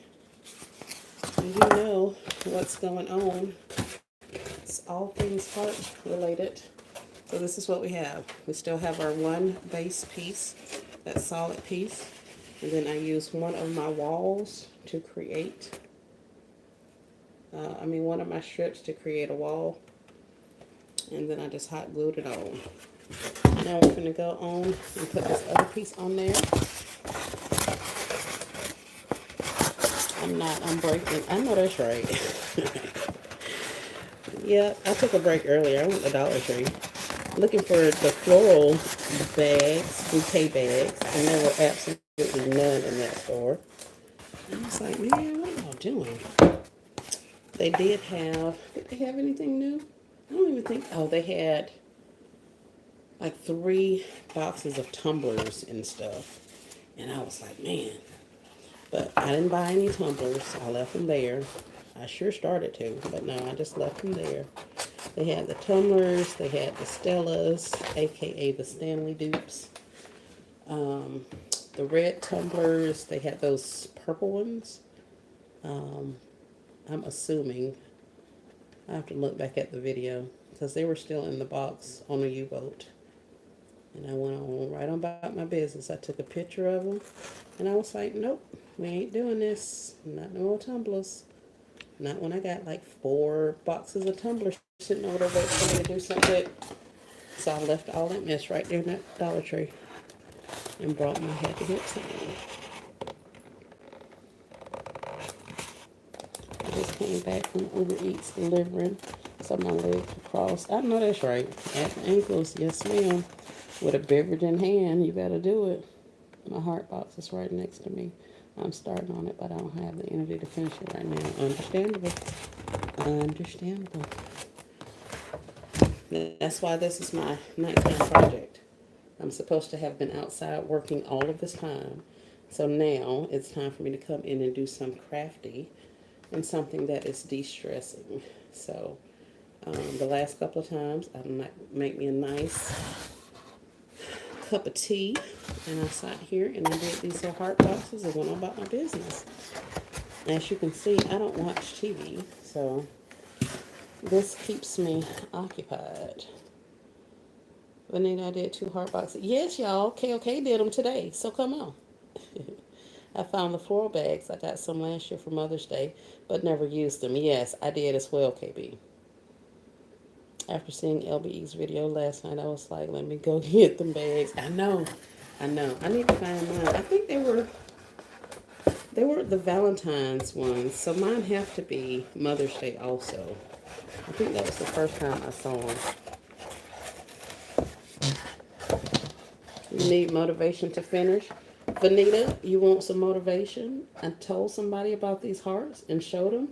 And you know what's going on. It's all things heart related. So this is what we have. We still have our one base piece, that solid piece. And then I use one of my walls to create, one of my strips to create a wall. And then I just hot glued it on. Now we're going to go on and put this other piece on there. I'm breaking. I know that's right. Yeah, I took a break earlier. I went to Dollar Tree looking for the floral bags, bouquet bags, and there were absolutely none in that store. And I was like, man, what am I doing? Did they have anything new? I don't even think, they had like 3 boxes of tumblers and stuff. And I was like, man. But I didn't buy any tumblers. I left them there. I sure started to, but no, I just left them there. They had the tumblers, they had the Stellas, aka the Stanley dupes. The red tumblers, they had those purple ones. I'm assuming, I have to look back at the video, because they were still in the box on a U-boat. And I went on right on about my business. I took a picture of them, and I was like, nope, we ain't doing this. Not no more tumblers. Not when I got like 4 boxes of tumblers sitting over there waiting for me to do something. So I left all that mess right there in that Dollar Tree and brought my happy hips home. I just came back from Uber Eats delivering, so my legs are crossed. I know that's right. At the ankles, yes ma'am. With a beverage in hand, you better do it. My heart box is right next to me. I'm starting on it, but I don't have the energy to finish it right now. Understandable. Understandable. That's why this is my nighttime project. I'm supposed to have been outside working all of this time. So now it's time for me to come in and do some crafty and something that is de-stressing. So the last couple of times, I might make me a nice cup of tea, and I sat here and I did these little heart boxes and went on about my business. As you can see, I don't watch TV, so this keeps me occupied. Vanita, I did 2 heart boxes. Yes, y'all, KOK did them today, so come on. I found the floral bags. I got some last year for Mother's Day, but never used them. Yes, I did as well, KB. After seeing LBE's video last night, I was like, let me go get them bags. I know. I need to find mine. I think they were the Valentine's ones, so mine have to be Mother's Day also. I think that was the first time I saw them. You need motivation to finish? Vanita, you want some motivation? I told somebody about these hearts and showed them,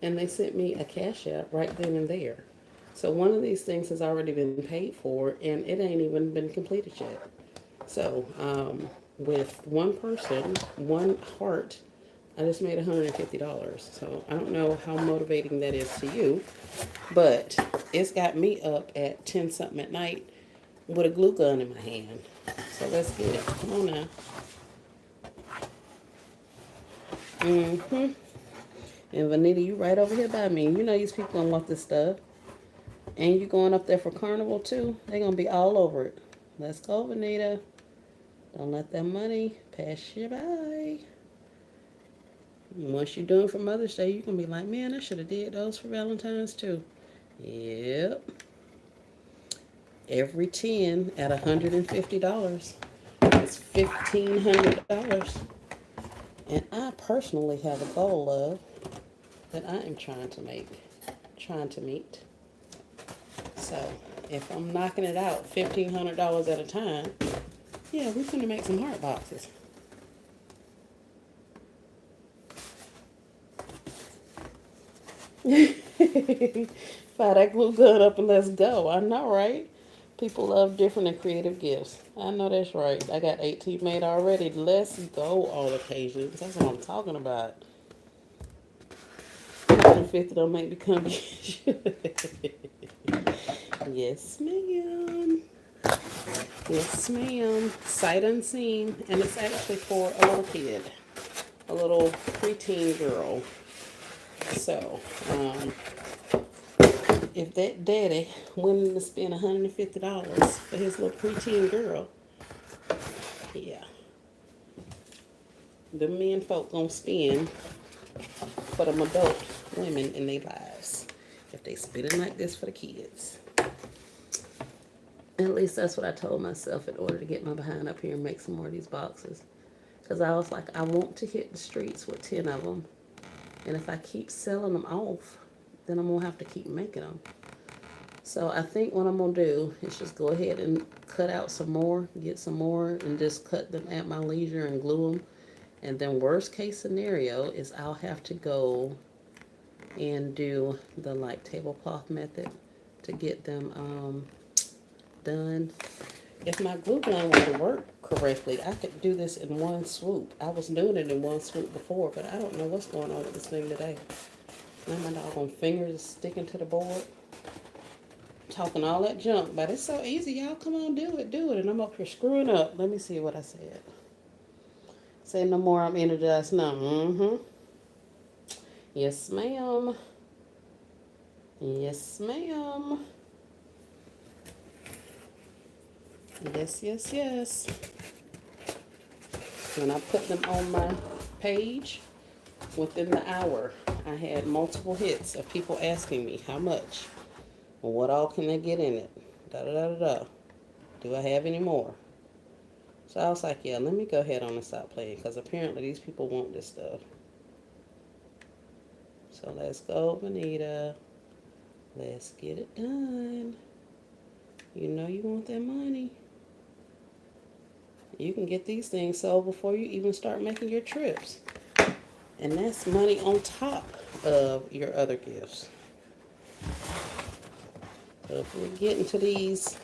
and they sent me a cash app right then and there. So one of these things has already been paid for, and it ain't even been completed yet. So with one person, one heart, I just made $150. So I don't know how motivating that is to you, but it's got me up at 10 something at night with a glue gun in my hand. So let's get it. Come on now. And Vanita, you right over here by me. You know these people don't want this stuff. And you going up there for carnival too? They're gonna be all over it. Let's go, Vanita. Don't let that money pass you by. Once you're doing for Mother's Day, you can be like, man, I should have did those for Valentine's too. Yep. Every 10 at $150. It's $1,500. And I personally have a goal of that I am trying to meet. So if I'm knocking it out $1,500 at a time, yeah, we're gonna make some heart boxes. Fire that glue gun up and let's go. I know, right? People love different and creative gifts. I know that's right. I got 18 made already. Let's go on occasions. That's what I'm talking about. 150 don't make me come. Yes, ma'am. Yes, ma'am. Sight unseen. And it's actually for a little kid. A little preteen girl. So, if that daddy willing to spend $150 for his little preteen girl, yeah, the men folk gonna spend for them adult women in their lives if they spending like this for the kids. At least that's what I told myself in order to get my behind up here and make some more of these boxes. Because I was like, I want to hit the streets with 10 of them. And if I keep selling them off, then I'm going to have to keep making them. So I think what I'm going to do is just go ahead and cut out some more, get some more, and just cut them at my leisure and glue them. And then worst case scenario is I'll have to go and do the like tablecloth method to get them done. If my glue gun were to work correctly, I could do this in one swoop. I was doing it in one swoop before, but I don't know what's going on with this thing today. Now my doggone fingers sticking to the board. Talking all that junk, but it's so easy, y'all. Come on, do it. And I'm up here screwing up. Let me see what I said. Say no more, I'm energized now. Mm-hmm. Yes, ma'am. Yes, ma'am. Yes. When I put them on my page, within the hour, I had multiple hits of people asking me how much, or what all can they get in it, da-da-da-da-da. Do I have any more? So I was like, yeah, let me go ahead on and stop playing, because apparently these people want this stuff. So let's go, Vanita. Let's get it done. You know you want that money. You can get these things sold before you even start making your trips. And that's money on top of your other gifts. So if we get into these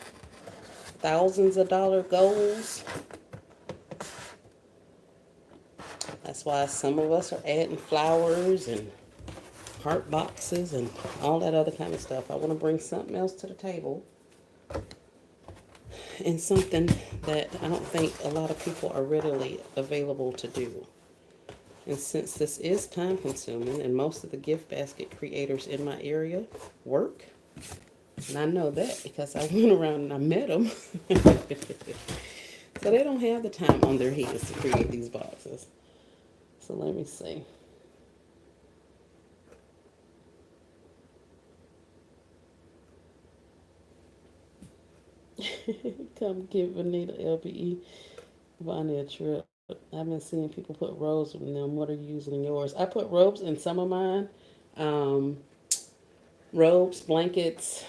thousands of dollar goals, that's why some of us are adding flowers and heart boxes and all that other kind of stuff. I want to bring something else to the table, and something that I don't think a lot of people are readily available to do. And since this is time consuming, and most of the gift basket creators in my area work, and I know that because I went around and I met them, so they don't have the time on their hands to create these boxes. So let me see. Come give Vanita LBE Vonnie a trip. I've been seeing people put robes in them. What are you using in yours? I put robes in some of mine. Um, Robes, blankets,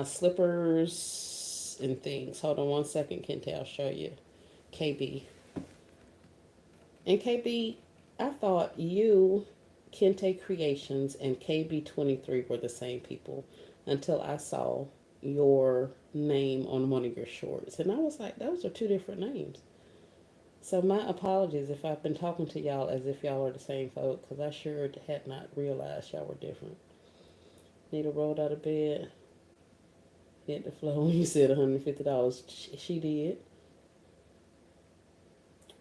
slippers, and things. Hold on one second, Kente. I'll show you. KB. And KB, I thought you, Kente Creations, and KB23 were the same people until I saw your name on one of your shorts. And I was like, those are two different names. So my apologies if I've been talking to y'all as if y'all are the same folk, because I sure had not realized y'all were different. Nita rolled out of bed, hit the floor when you said $150. She did.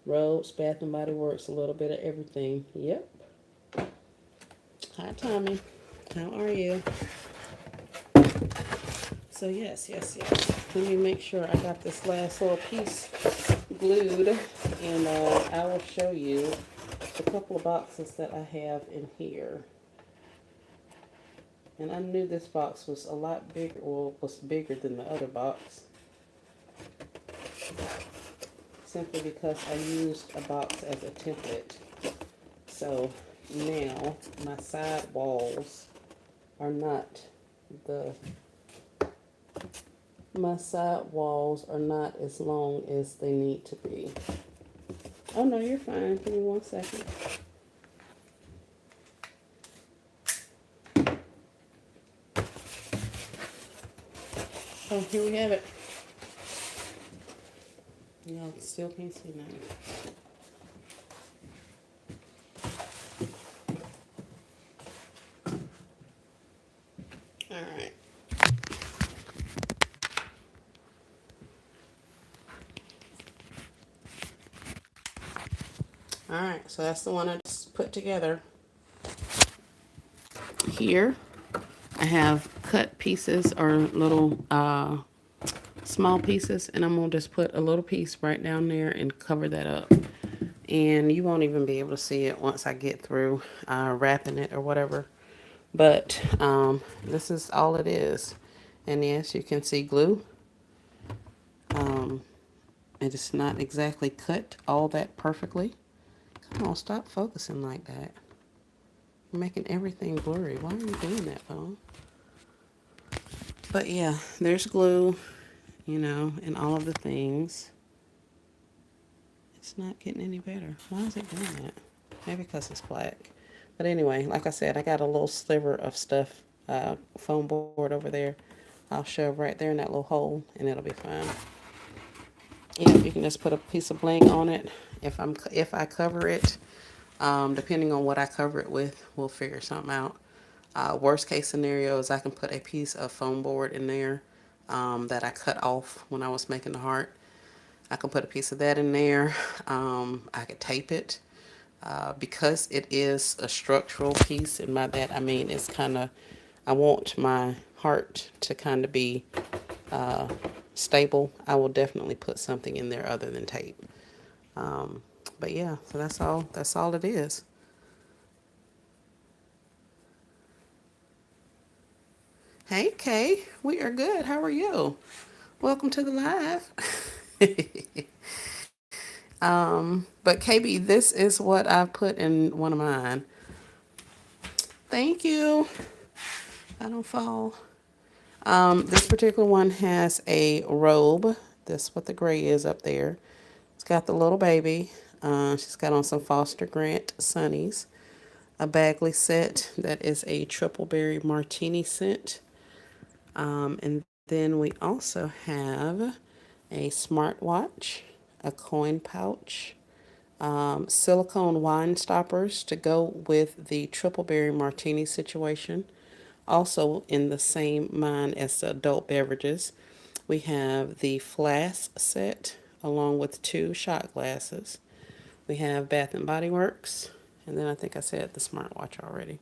Robes, Bath and Body Works, a little bit of everything. Yep. Hi, Tommy. How are you? So yes. Let me make sure I got this last little piece glued, and I will show you a couple of boxes that I have in here. And I knew this box was a lot bigger, or was bigger than the other box, simply because I used a box as a template. So now my side walls are not the my side walls are not as long as they need to be. Oh no, you're fine. Give me 1 second. Oh, here we have it. Y'all still can't see nothing. All right. All right, so that's the one I just put together. Here, I have cut pieces or little small pieces, and I'm gonna just put a little piece right down there and cover that up. And you won't even be able to see it once I get through wrapping it or whatever. But this is all it is. And yes, you can see glue. It is not exactly cut all that perfectly. Come on, stop focusing like that. You're making everything blurry. Why are you doing that, phone? But yeah, there's glue, and all of the things. It's not getting any better. Why is it doing that? Maybe because it's black. But anyway, like I said, I got a little sliver of stuff, foam board over there. I'll shove right there in that little hole, and it'll be fine. Yeah, you can just put a piece of bling on it. If I cover it, depending on what I cover it with, we'll figure something out. Worst case scenario is I can put a piece of foam board in there that I cut off when I was making the heart. I can put a piece of that in there. I could tape it. Because it is a structural piece, and by that I mean it's kind of, I want my heart to kind of be stable. I will definitely put something in there other than tape. But yeah, so that's all it is. Hey Kay, we are good. How are you? Welcome to the live. But KB, this is what I put in one of mine. Thank you. I don't fall. This particular one has a robe. That's what the gray is up there. It's got the little baby. She's got on some Foster Grant Sunnies. A Bagley set that is a triple berry martini scent. And then we also have a smartwatch, a coin pouch, silicone wine stoppers to go with the triple berry martini situation. Also in the same line as the adult beverages, we have the flask set along with 2 shot glasses. We have Bath and Body Works, and then I think I said the smartwatch already.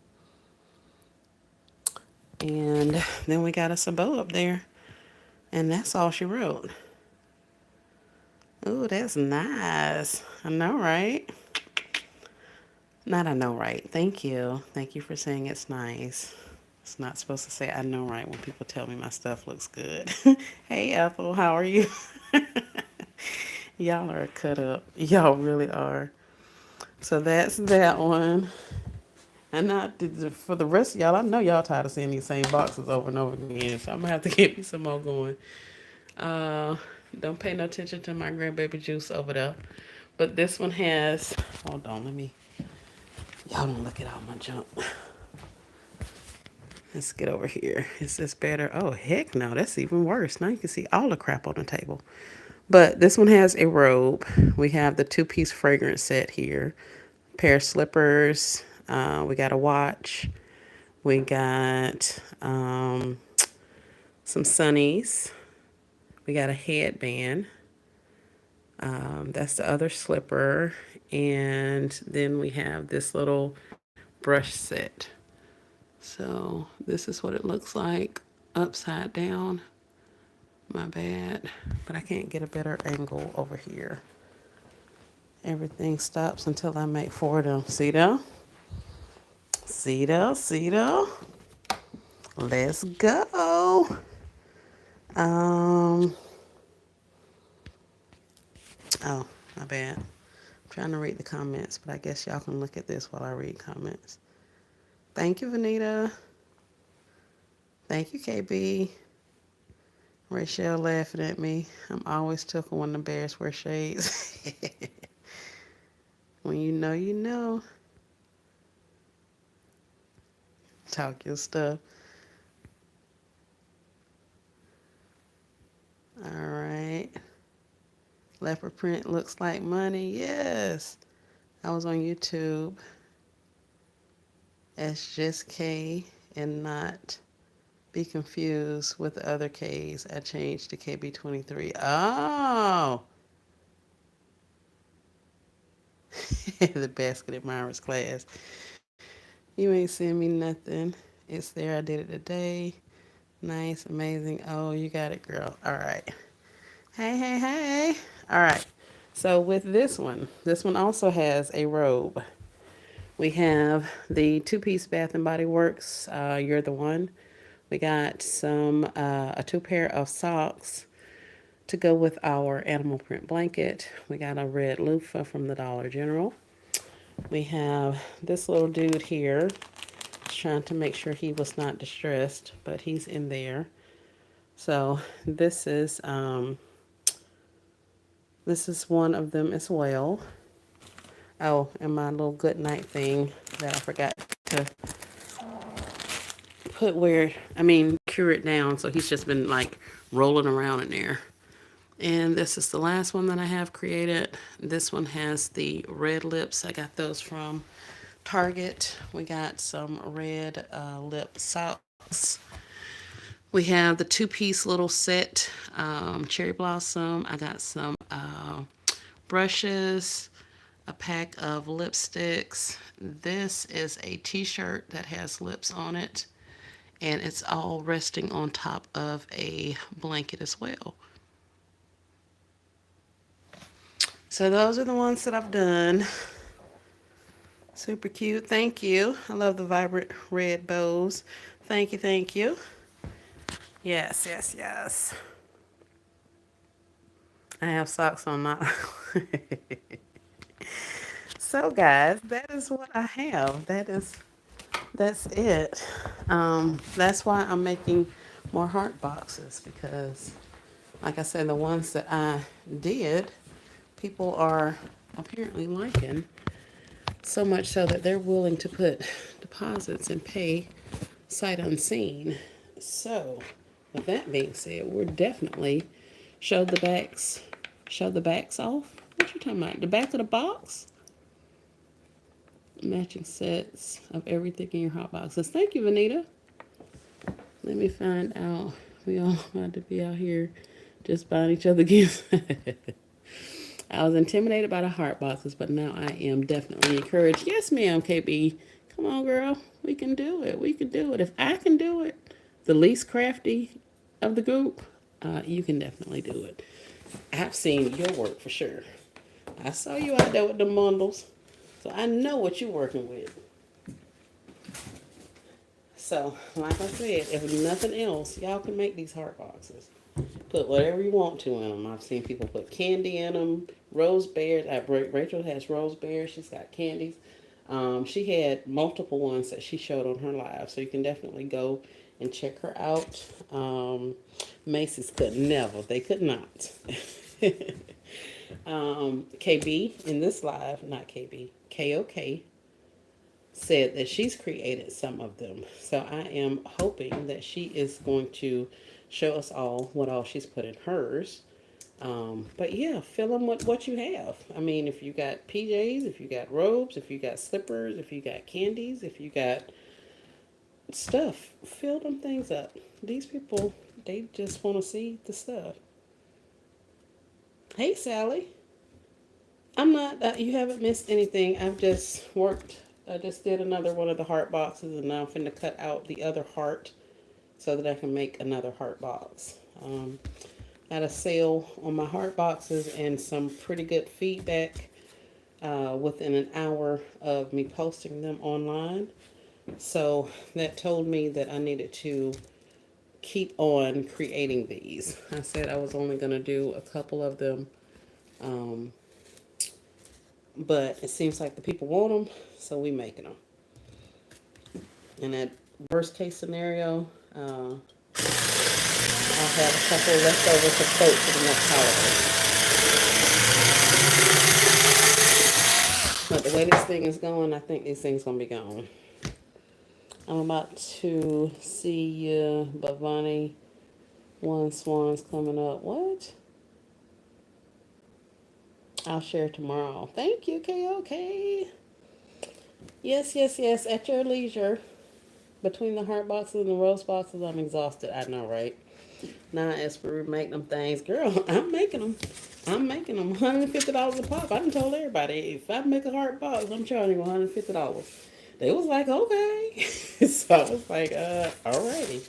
And then we got us a bow up there, and that's all she wrote. Ooh, that's nice. I know, right? Not I know, right? Thank you. Thank you for saying it's nice. It's not supposed to say I know, right, when people tell me my stuff looks good. Hey, Ethel, how are you? Y'all are cut up. Y'all really are. So that's that one. And for the rest of y'all, I know y'all tired of seeing these same boxes over and over again. So I'm going to have to get me some more going. Uh, don't pay no attention to my grandbaby juice over there. But this one has, hold on, y'all don't look at all my junk. Let's get over here. Is this better? Oh, heck no, that's even worse. Now you can see all the crap on the table. But this one has a robe. We have the 2-piece fragrance set here. Pair of slippers. We got a watch. We got some sunnies. We got a headband. That's the other slipper. And then we have this little brush set. So this is what it looks like upside down. My bad. But I can't get a better angle over here. Everything stops until I make 4 of them. See though? See though? See though? Let's go. Um, oh, my bad. I'm trying to read the comments, but I guess y'all can look at this while I read comments. Thank you, Vanita. Thank you, KB. Rachel laughing at me. I'm always tickled when the bears wear shades. When you know, you know. Talk your stuff. All right. Leopard print looks like money. Yes. I was on YouTube as just K and not be confused with the other Ks. I changed to KB23. Oh. The basket admirers class. You ain't send me nothing. It's there. I did it today. Nice, amazing. Oh, you got it, girl. All right. Hey, hey, hey. All right. So with this one also has a robe. We have the two-piece Bath and Body Works. You're the one. We got a 2 pair of socks to go with our animal print blanket. We got a red loofah from the Dollar General. We have this little dude here, trying to make sure he was not distressed, but he's in there. So this is one of them as well. Oh, and my little good night thing that I forgot to cure it down. So he's just been like rolling around in there. And this is the last one that I have created. This one has the red lips. I got those from Target. We got some red lip socks. We have the two-piece little set, cherry blossom. I got some brushes, a pack of lipsticks. This is a t-shirt that has lips on it, and it's all resting on top of a blanket as well. So those are the ones that I've done. Super cute. Thank you. I love the vibrant red bows. Thank you. Thank you. Yes, yes, yes. I have socks on my. So guys, that is what I have. That's it. That's why I'm making more heart boxes because, like I said, the ones that I did, people are apparently liking so much so that they're willing to put deposits and pay sight unseen. So, with that being said, we're definitely show the backs, show the backs off. What you talking about? The back of the box? Matching sets of everything in your hot boxes. Thank you, Vanita. Let me find out. We all about to be out here just buying each other gifts. I was intimidated by the heart boxes, but now I am definitely encouraged. Yes, ma'am, KB. Come on, girl. We can do it. We can do it. If I can do it, the least crafty of the group, you can definitely do it. I've seen your work for sure. I saw you out there with the bundles, so I know what you're working with. So, like I said, if nothing else, y'all can make these heart boxes. Put whatever you want to in them. I've seen people put candy in them, rose bears. Rachel has rose bears. She's got candies. She had multiple ones that she showed on her live, so you can definitely go and check her out. Macy's could never. They could not. KB in this live, not KB, KOK said that she's created some of them. So I am hoping that she is going to show us all what all she's put in hers. But yeah, fill them with what you have. I mean, if you got PJs, if you got robes, if you got slippers, if you got candies, if you got stuff, fill them things up. These people, they just want to see the stuff. Hey, Sally. I'm not, you haven't missed anything. I've just worked, I just did another one of the heart boxes and now I'm finna cut out the other heart so that I can make another heart box. at a sale on my heart boxes and some pretty good feedback within an hour of me posting them online. So that told me that I needed to keep on creating these. I said I was only going to do a couple of them, um, but it seems like the people want them, so we making them. In that worst case scenario, I'll have a couple left over to float for the next holiday. But the way this thing is going, I think these things gonna be gone. I'm about to see Bhavani One Swan's coming up. What? I'll share tomorrow. Thank you, KOK. Yes, yes, yes. At your leisure. Between the heart boxes and the rose boxes, I'm exhausted. I know, right? Now, as for make them things, girl, I'm making them. I'm making them $150 a pop. I done told everybody if I make a heart box, I'm charging $150. They was like, okay. So I was like, alrighty.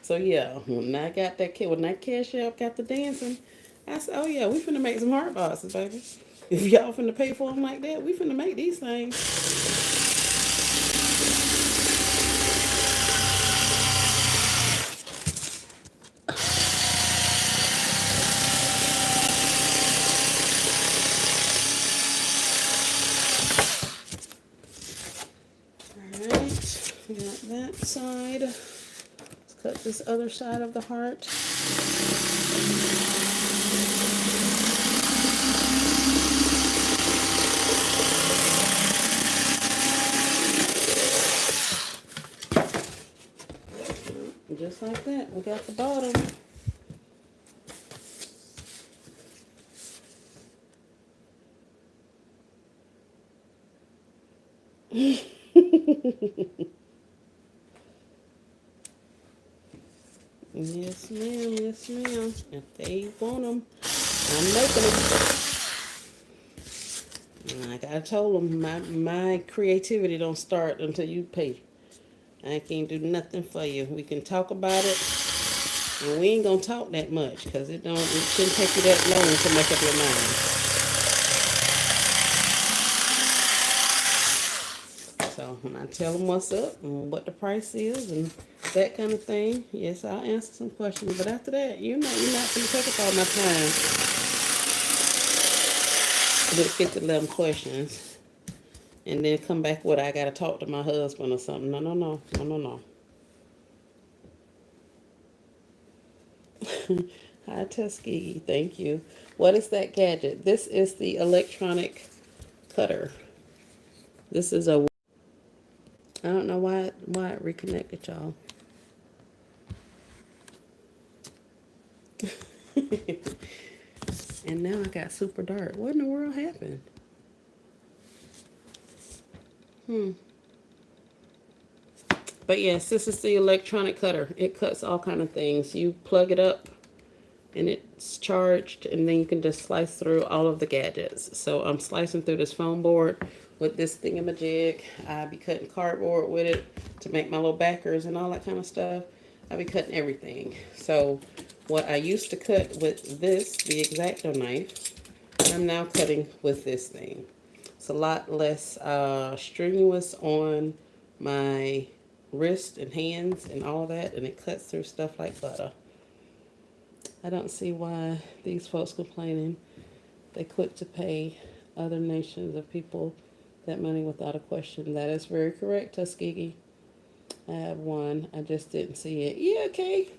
So yeah, when I got that kid, when that cash app got the dancing, I said, oh yeah, we finna make some heart boxes, baby. If y'all finna pay for them like that, we finna make these things. Alright, we got that side. Let's cut this other side of the heart. Just like that, we got the bottom. Yes, ma'am. Yes, ma'am. If they want them, I'm making them. Like I told them, my creativity don't start until you pay. I can't do nothing for you. We can talk about it, and we ain't gonna talk that much because it shouldn't take you that long to make up your mind. So when I tell them what's up and what the price is and that kind of thing, yes, I'll answer some questions. But after that, you're not gonna take up all my time with 50, 11 questions and then come back with I gotta talk to my husband or something. No, no, no, no, no, no. Hi, Tuskegee. Thank you. What is that gadget? This is the electronic cutter. This is a. I don't know why it reconnected, y'all. And now I got super dark. What in the world happened? But yes, this is the electronic cutter. It cuts all kind of things. You plug it up and it's charged, and then you can just slice through all of the gadgets. So I'm slicing through this foam board with this thingamajig. I be cutting cardboard with it to make my little backers and all that kind of stuff. I be cutting everything. So what I used to cut with this, the X-Acto knife, I'm now cutting with this thing. It's a lot less strenuous on my wrist and hands and all that, and it cuts through stuff like butter. I don't see why these folks complaining. They quit to pay other nations of people that money without a question. That is very correct, Tuskegee. I have one. I just didn't see it. Yeah, okay.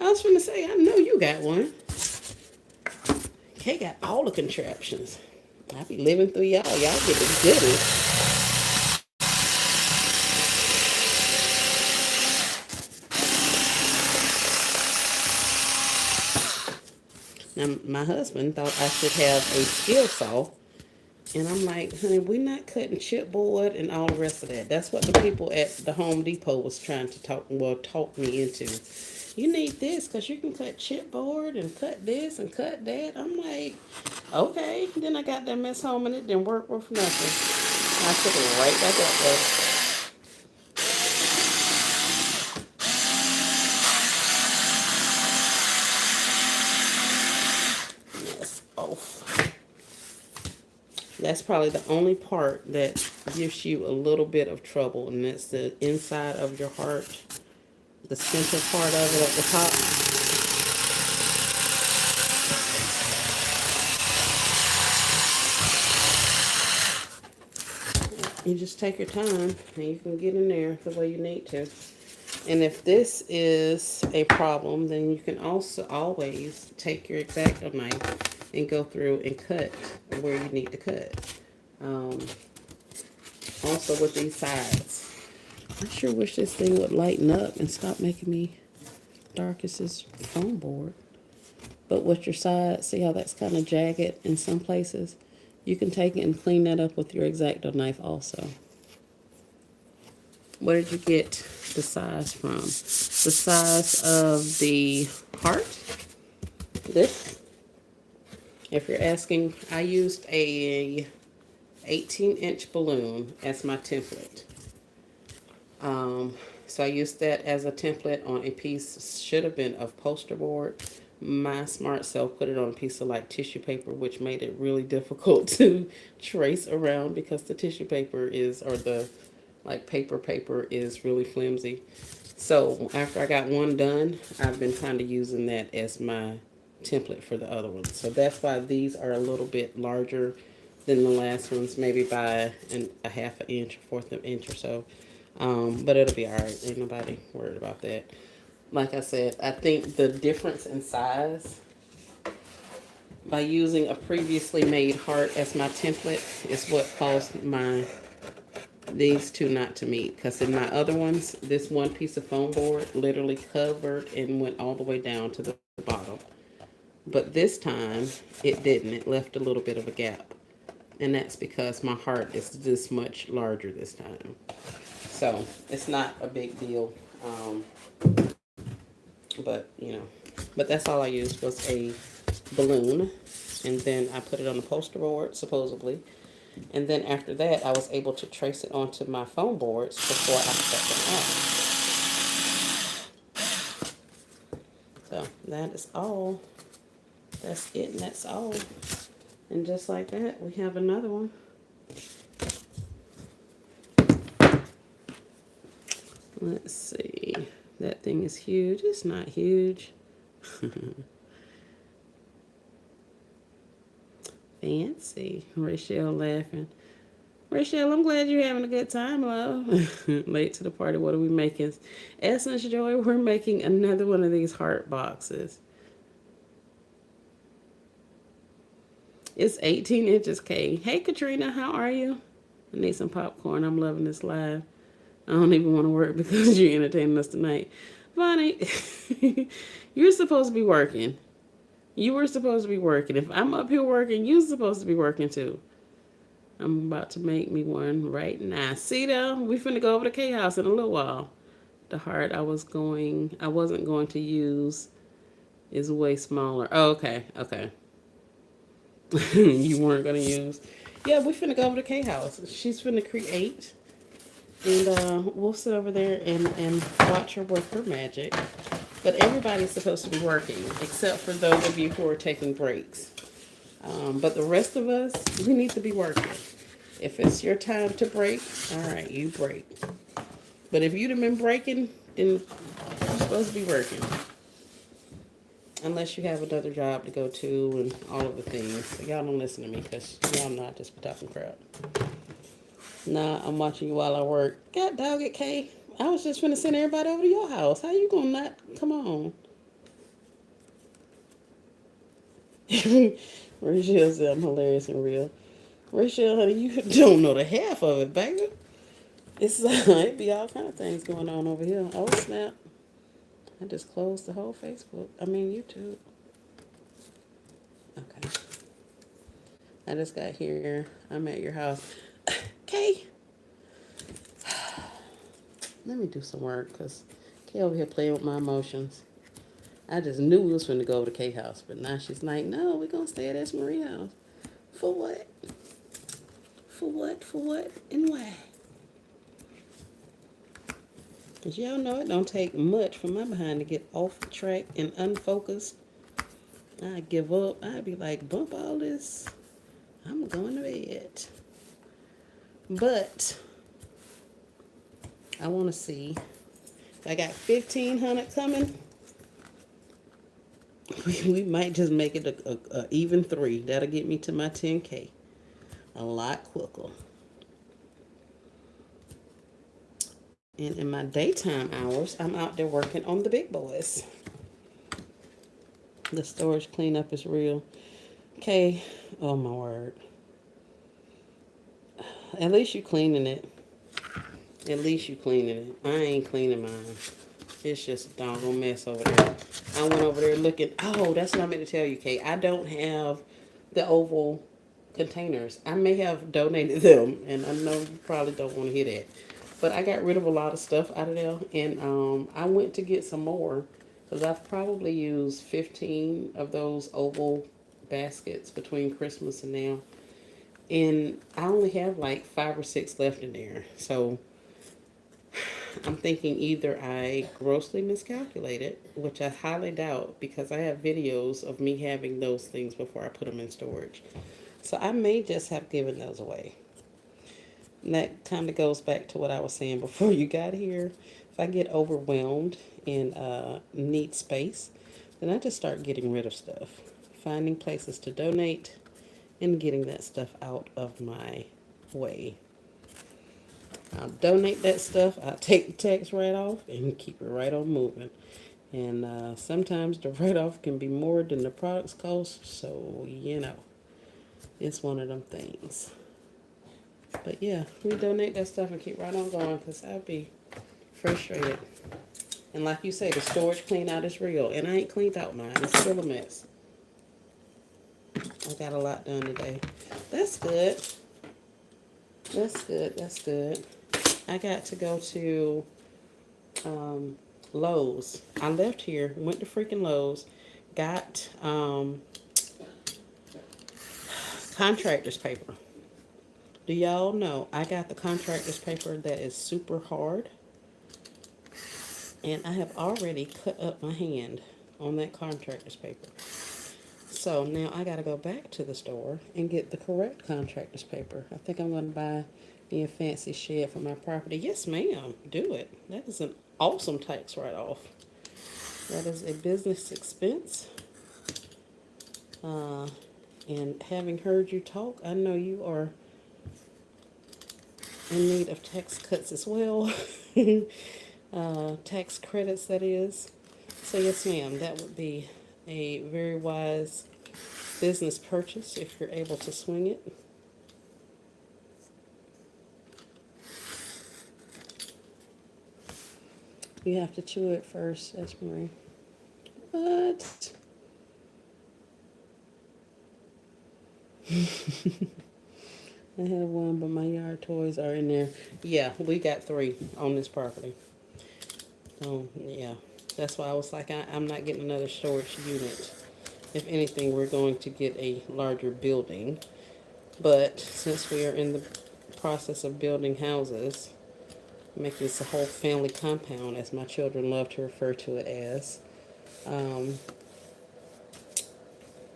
I was going to say, I know you got one. Kay got all the contraptions. I be living through y'all. Y'all get the goodies. Now, my husband thought I should have a skill saw. And I'm like, honey, we're not cutting chipboard and all the rest of that. That's what the people at the Home Depot was trying to talk me into. You need this because you can cut chipboard and cut this and cut that. I'm like, okay. Then I got that mess home and it didn't work worth nothing. I took it right back up there. That's probably the only part that gives you a little bit of trouble, and that's the inside of your heart, the center part of it at the top. You just take your time and you can get in there the way you need to. And if this is a problem, then you can also always take your X-Acto knife and go through and cut where you need to cut. Um, Also with these sides. I sure wish this thing would lighten up and stop making me dark as this foam board. But with your sides, see how that's kind of jagged in some places? You can take it and clean that up with your X-Acto knife also. Where did you get the size from? The size of the heart? This? If you're asking, I used a 18-inch balloon as my template. So I used that as a template on a piece, should have been of poster board. My smart self put it on a piece of like tissue paper, which made it really difficult to trace around because the tissue paper is, or the like paper is really flimsy. So after I got one done, I've been kind of using that as my template for the other ones. So that's why these are a little bit larger than the last ones, maybe by a half an inch, a fourth of an inch or so. But it'll be all right. Ain't nobody worried about that. Like I said, I think the difference in size by using a previously made heart as my template is what caused these two not to meet. Because in my other ones, this one piece of foam board literally covered and went all the way down to the bottom. But this time, it didn't. It left a little bit of a gap. And that's because my heart is this much larger this time. So it's not a big deal. But, but that's all I used was a balloon. And then I put it on the poster board, supposedly. And then after that, I was able to trace it onto my foam boards before I set them up. So that is all. That's it, and that's all. And just like that, we have another one. Let's see. That thing is huge. It's not huge. Fancy. Rachel laughing. Rachel, I'm glad you're having a good time, love. Late to the party. What are we making? Essence Joy, we're making another one of these heart boxes. It's 18 inches, Kay. Hey, Katrina, how are you? I need some popcorn. I'm loving this live. I don't even want to work because you're entertaining us tonight. Bonnie, you're supposed to be working. You were supposed to be working. If I'm up here working, you're supposed to be working too. I'm about to make me one right now. See though, we finna go over to K House in a little while. The heart I wasn't going to use is way smaller. Oh, okay. You weren't gonna use. Yeah, we finna go over to K House. She's finna create. And we'll sit over there and watch her work her magic. But everybody's supposed to be working, except for those of you who are taking breaks. But the rest of us, we need to be working. If it's your time to break, all right, you break. But if you've been breaking, then you're supposed to be working. Unless you have another job to go to and all of the things. So y'all don't listen to me because y'all know I just be talking crap. Nah, I'm watching you while I work. God dog it, Kay. I was just finna send everybody over to your house. How you gonna not? Come on. Rachel said I'm hilarious and real. Rachel, honey, you don't know the half of it, baby. It be all kind of things going on over here. Oh, snap. I just closed the whole Facebook. I mean, YouTube. Okay. I just got here. I'm at your house. Kay. Let me do some work because Kay over here playing with my emotions. I just knew we was going to go over to Kay house, but now she's like, no, we're going to stay at S. Marie house. For what? For what? For what? And why? Because y'all know it don't take much for my behind to get off track and unfocused. I give up. I'd be like, bump all this. I'm going to bed. But I want to see. I got 1,500 coming. We might just make it a even 3. That'll get me to my 10K a lot quicker. And in my daytime hours, I'm out there working on the big boys. The storage cleanup is real. Okay. Oh my word. At least you cleaning it. At least you cleaning it. I ain't cleaning mine. It's just a doggone mess over there. I went over there looking. Oh, that's what I meant to tell you, Kate. I don't have the oval containers. I may have donated them, and I know you probably don't want to hear that. But I got rid of a lot of stuff out of there, and I went to get some more because I've probably used 15 of those oval baskets between Christmas and now. And I only have like 5 or 6 left in there. So I'm thinking either I grossly miscalculated, which I highly doubt because I have videos of me having those things before I put them in storage. So I may just have given those away. And that kind of goes back to what I was saying before you got here. If I get overwhelmed and need space, then I just start getting rid of stuff, finding places to donate, and getting that stuff out of my way. I'll donate that stuff. I'll take the tax write-off and keep it right on moving. And sometimes the write-off can be more than the products cost. So, it's one of them things. But yeah, we donate that stuff and keep right on going because I'd be frustrated. And like you say, the storage clean out is real. And I ain't cleaned out mine. It's still a mess. I got a lot done today. That's good. That's good. That's good. I got to go to Lowe's. I left here, went to freaking Lowe's, got contractor's paper. Do y'all know I got the contractor's paper that is super hard? And I have already cut up my hand on that contractor's paper. So now I got to go back to the store and get the correct contractor's paper. I think I'm going to buy me a fancy shed for my property. Yes, ma'am. Do it. That is an awesome tax write-off. That is a business expense. And having heard you talk, I know you are in need of tax cuts as well. Tax credits, that is. So yes, ma'am, that would be a very wise business purchase if you're able to swing it. You have to chew it first, that's Marie. What? I have one, but my yard toys are in there. Yeah, we got 3 on this property. So, yeah. That's why I was like, I'm not getting another storage unit. If anything, we're going to get a larger building. But since we are in the process of building houses, making this a whole family compound, as my children love to refer to it as,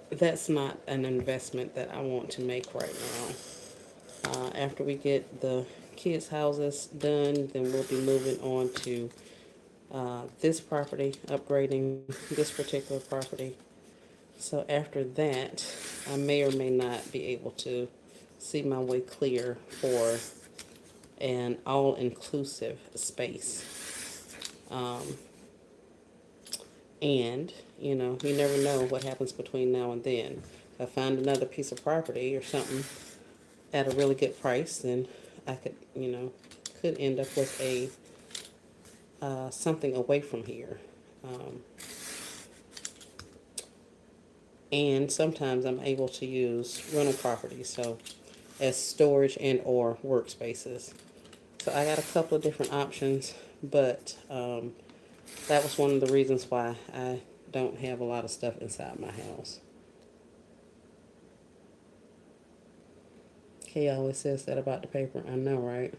that's not an investment that I want to make right now. After we get the kids' houses done, then we'll be moving on to this property, upgrading this particular property. So after that, I may or may not be able to see my way clear for an all-inclusive space. And, you never know what happens between now and then. If I find another piece of property or something at a really good price, then I could end up with a something away from here. And sometimes I'm able to use rental properties, so as storage and or workspaces. So I got a couple of different options, but that was one of the reasons why I don't have a lot of stuff inside my house. Kay always says that about the paper. I know, right?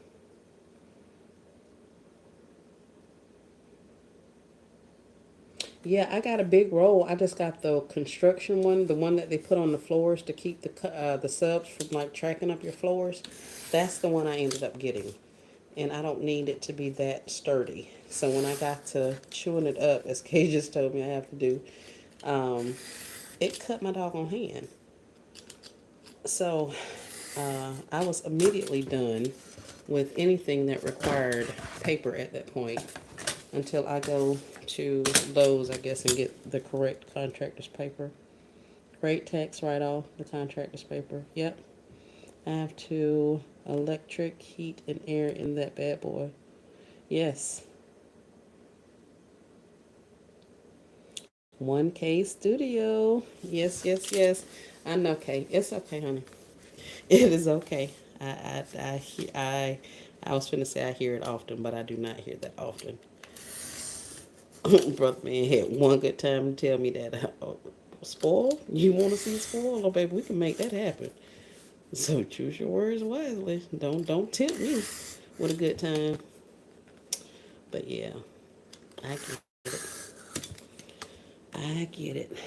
Yeah, I got a big roll. I just got the construction one, the one that they put on the floors to keep the subs from like tracking up your floors. That's the one I ended up getting, and I don't need it to be that sturdy. So when I got to chewing it up, as Kay just told me I have to do, um, it cut my doggone hand. So I was immediately done with anything that required paper at that point until I go to Lowe's, I guess, and get the correct contractor's paper. Great tax write off, the contractor's paper. Yep. I have to electric, heat, and air in that bad boy. Yes. 1K Studio. Yes, yes, yes. I know, Kay. It's okay, honey. It is okay. I was finna say I hear it often, but I do not hear that often. Brother man had one good time to tell me that. Spoil? You want to see spoil? Oh, baby, we can make that happen. So choose your words wisely. Don't tempt me with a good time. But yeah, I get it. I get it.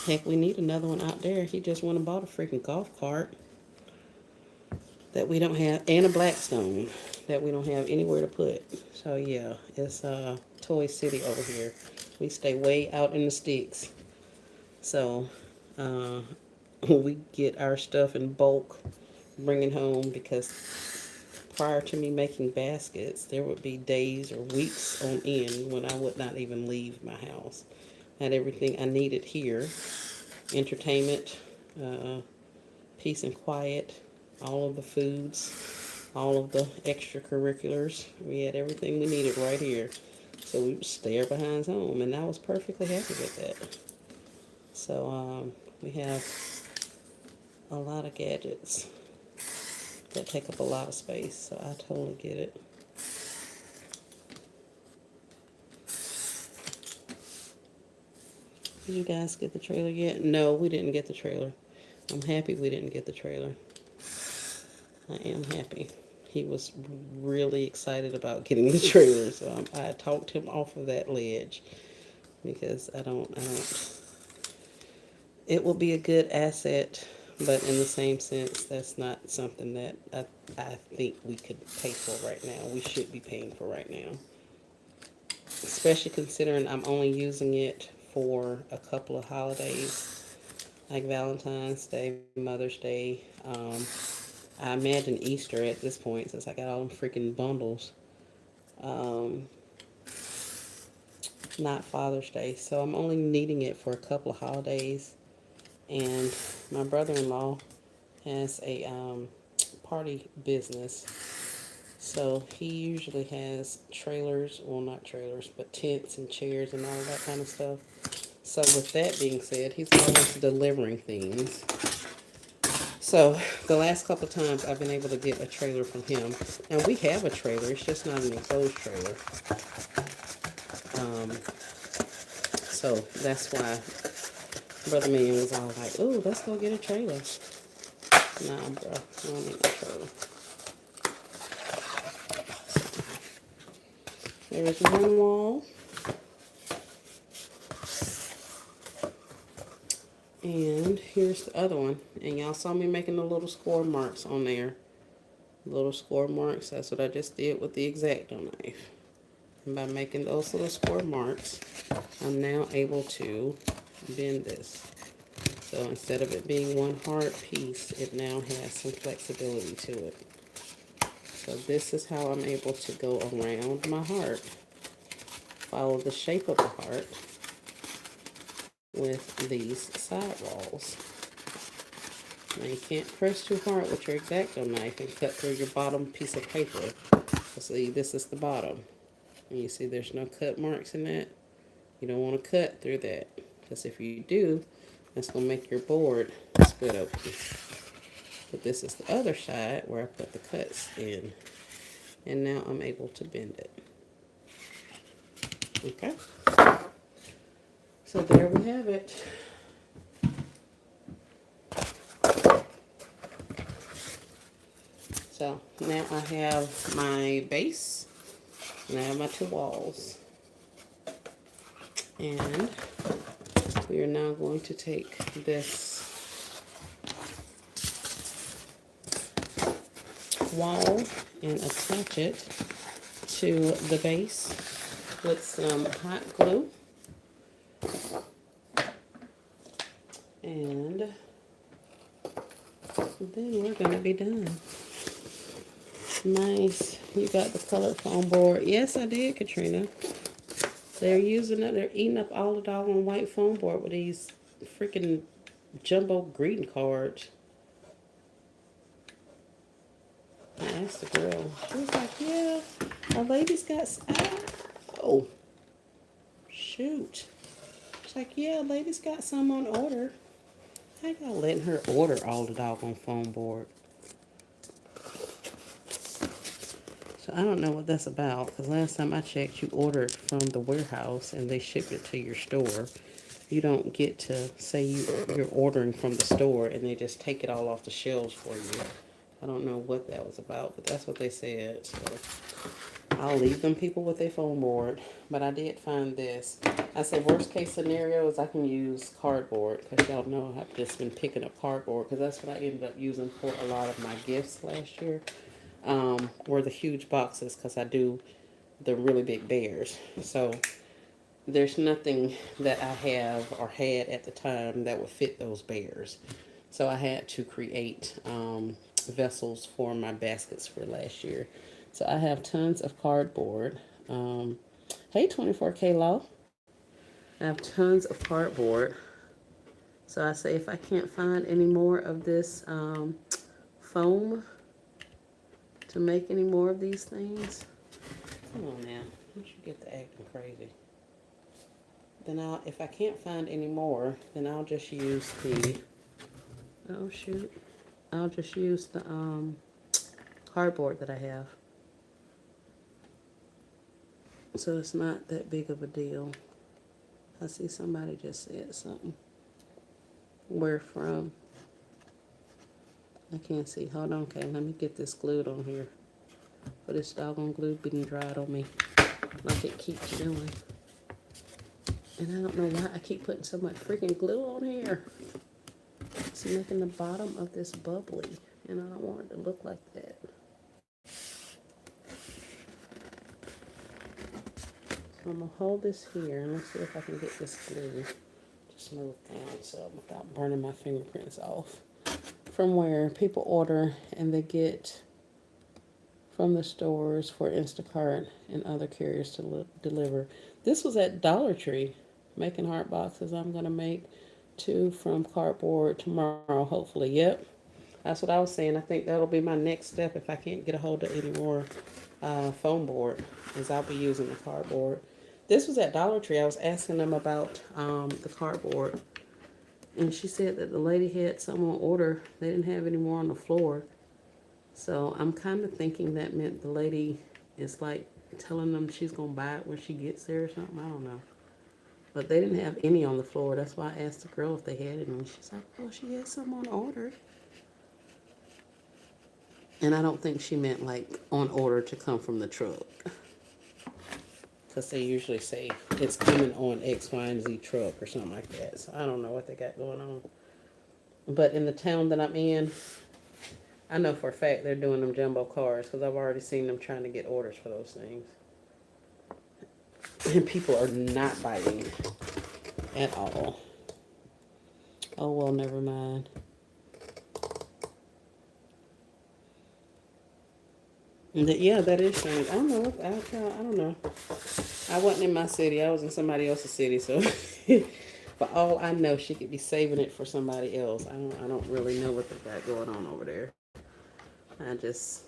Heck, we need another one out there. He just went and bought a freaking golf cart that we don't have, and a Blackstone that we don't have anywhere to put. So yeah, it's Toy City over here. We stay way out in the sticks. So uh, we get our stuff in bulk, bring it home, because prior to me making baskets, there would be days or weeks on end when I would not even leave my house. I had everything I needed here: entertainment, uh, peace and quiet, all of the foods, all of the extracurriculars. We had everything we needed right here. So we would stare behind home, and I was perfectly happy with that. So we have a lot of gadgets that take up a lot of space. So I totally get it. Did you guys get the trailer yet? No, we didn't get the trailer. I'm happy we didn't get the trailer. I am happy. He was really excited about getting the trailer, so I talked him off of that ledge because I don't. It will be a good asset, but in the same sense, that's not something that I think we could pay for right now. We should be paying for right now, especially considering I'm only using it for a couple of holidays, like Valentine's Day, Mother's Day. I imagine Easter at this point, since I got all them freaking bundles. Um, not Father's Day, so I'm only needing it for a couple of holidays. And my brother-in-law has a party business, so he usually has trailers, well, not trailers, but tents and chairs and all of that kind of stuff. So with that being said, he's always delivering things. So the last couple of times I've been able to get a trailer from him. And we have a trailer, it's just not an enclosed trailer. Um, so that's why Brother Man was all like, "Ooh, let's go get a trailer." Nah, bro, I don't need a trailer. There is one wall. And here's the other one. And y'all saw me making the little score marks on there. Little score marks. That's what I just did with the X-Acto knife. And by making those little score marks, I'm now able to bend this. So instead of it being one hard piece, it now has some flexibility to it. So this is how I'm able to go around my heart. Follow the shape of the heart with these side walls. Now you can't press too hard with your X-Acto knife and cut through your bottom piece of paper. See, this is the bottom. And you see there's no cut marks in that. You don't want to cut through that, because if you do, that's going to make your board split open. But this is the other side where I put the cuts in. And now I'm able to bend it. Okay? So there we have it. So now I have my base and I have my two walls. And we are now going to take this wall and attach it to the base with some hot glue. And then we're going to be done. Nice. You got the colored foam board. Yes, I did, Katrina. They're using it. They're eating up all the doggone white foam board with these freaking jumbo greeting cards. I asked the girl. She was like, yeah, a lady's got... Oh, shoot. She's like, yeah, a lady's got some on order. How y'all letting her order all the doggone foam board? So I don't know what that's about, because last time I checked, you ordered from the warehouse and they shipped it to your store. You don't get to say you're ordering from the store and they just take it all off the shelves for you. I don't know what that was about, but that's what they said. So I'll leave them people with their foam board. But I did find this. I said worst case scenario is I can use cardboard, because y'all know I've just been picking up cardboard, because that's what I ended up using for a lot of my gifts last year. Were the huge boxes, because I do the really big bears. So there's nothing that I have or had at the time that would fit those bears. So I had to create vessels for my baskets for last year. So I have tons of cardboard. Hey, 24K Law. I have tons of cardboard. So I say if I can't find any more of this foam to make any more of these things. Come on now. Don't you get to acting crazy. Then if I can't find any more, then I'll just use the, oh shoot. I'll just use the cardboard that I have. So it's not that big of a deal. I see somebody just said something. Where from? I can't see. Hold on, okay. Let me get this glued on here. But this doggone glue being dried on me like it keeps doing. And I don't know why I keep putting so much freaking glue on here. It's making the bottom of this bubbly. And I don't want it to look like that. So I'm going to hold this here and let's see if I can get this glue to smooth down so without burning my fingerprints off. From where people order and they get from the stores for Instacart and other carriers to deliver. This was at Dollar Tree, making heart boxes. I'm going to make 2 from cardboard tomorrow, hopefully. Yep, that's what I was saying. I think that'll be my next step if I can't get a hold of any more foam board, is I'll be using the cardboard. This was at Dollar Tree. I was asking them about the cardboard, and she said that the lady had some on order. They didn't have any more on the floor. So I'm kind of thinking that meant the lady is like telling them she's going to buy it when she gets there or something. I don't know. But they didn't have any on the floor. That's why I asked the girl if they had it. And she's like, oh, she had some on order. And I don't think she meant like on order to come from the truck. Because they usually say it's coming on X, Y, and Z truck or something like that. So I don't know what they got going on. But in the town that I'm in, I know for a fact they're doing them jumbo cars because I've already seen them trying to get orders for those things. And people are not biting at all. Oh, well, never mind. Yeah, that is strange. I don't know. I don't know. I wasn't in my city. I was in somebody else's city. So, for all I know, she could be saving it for somebody else. I don't really know what they got going on over there. I just,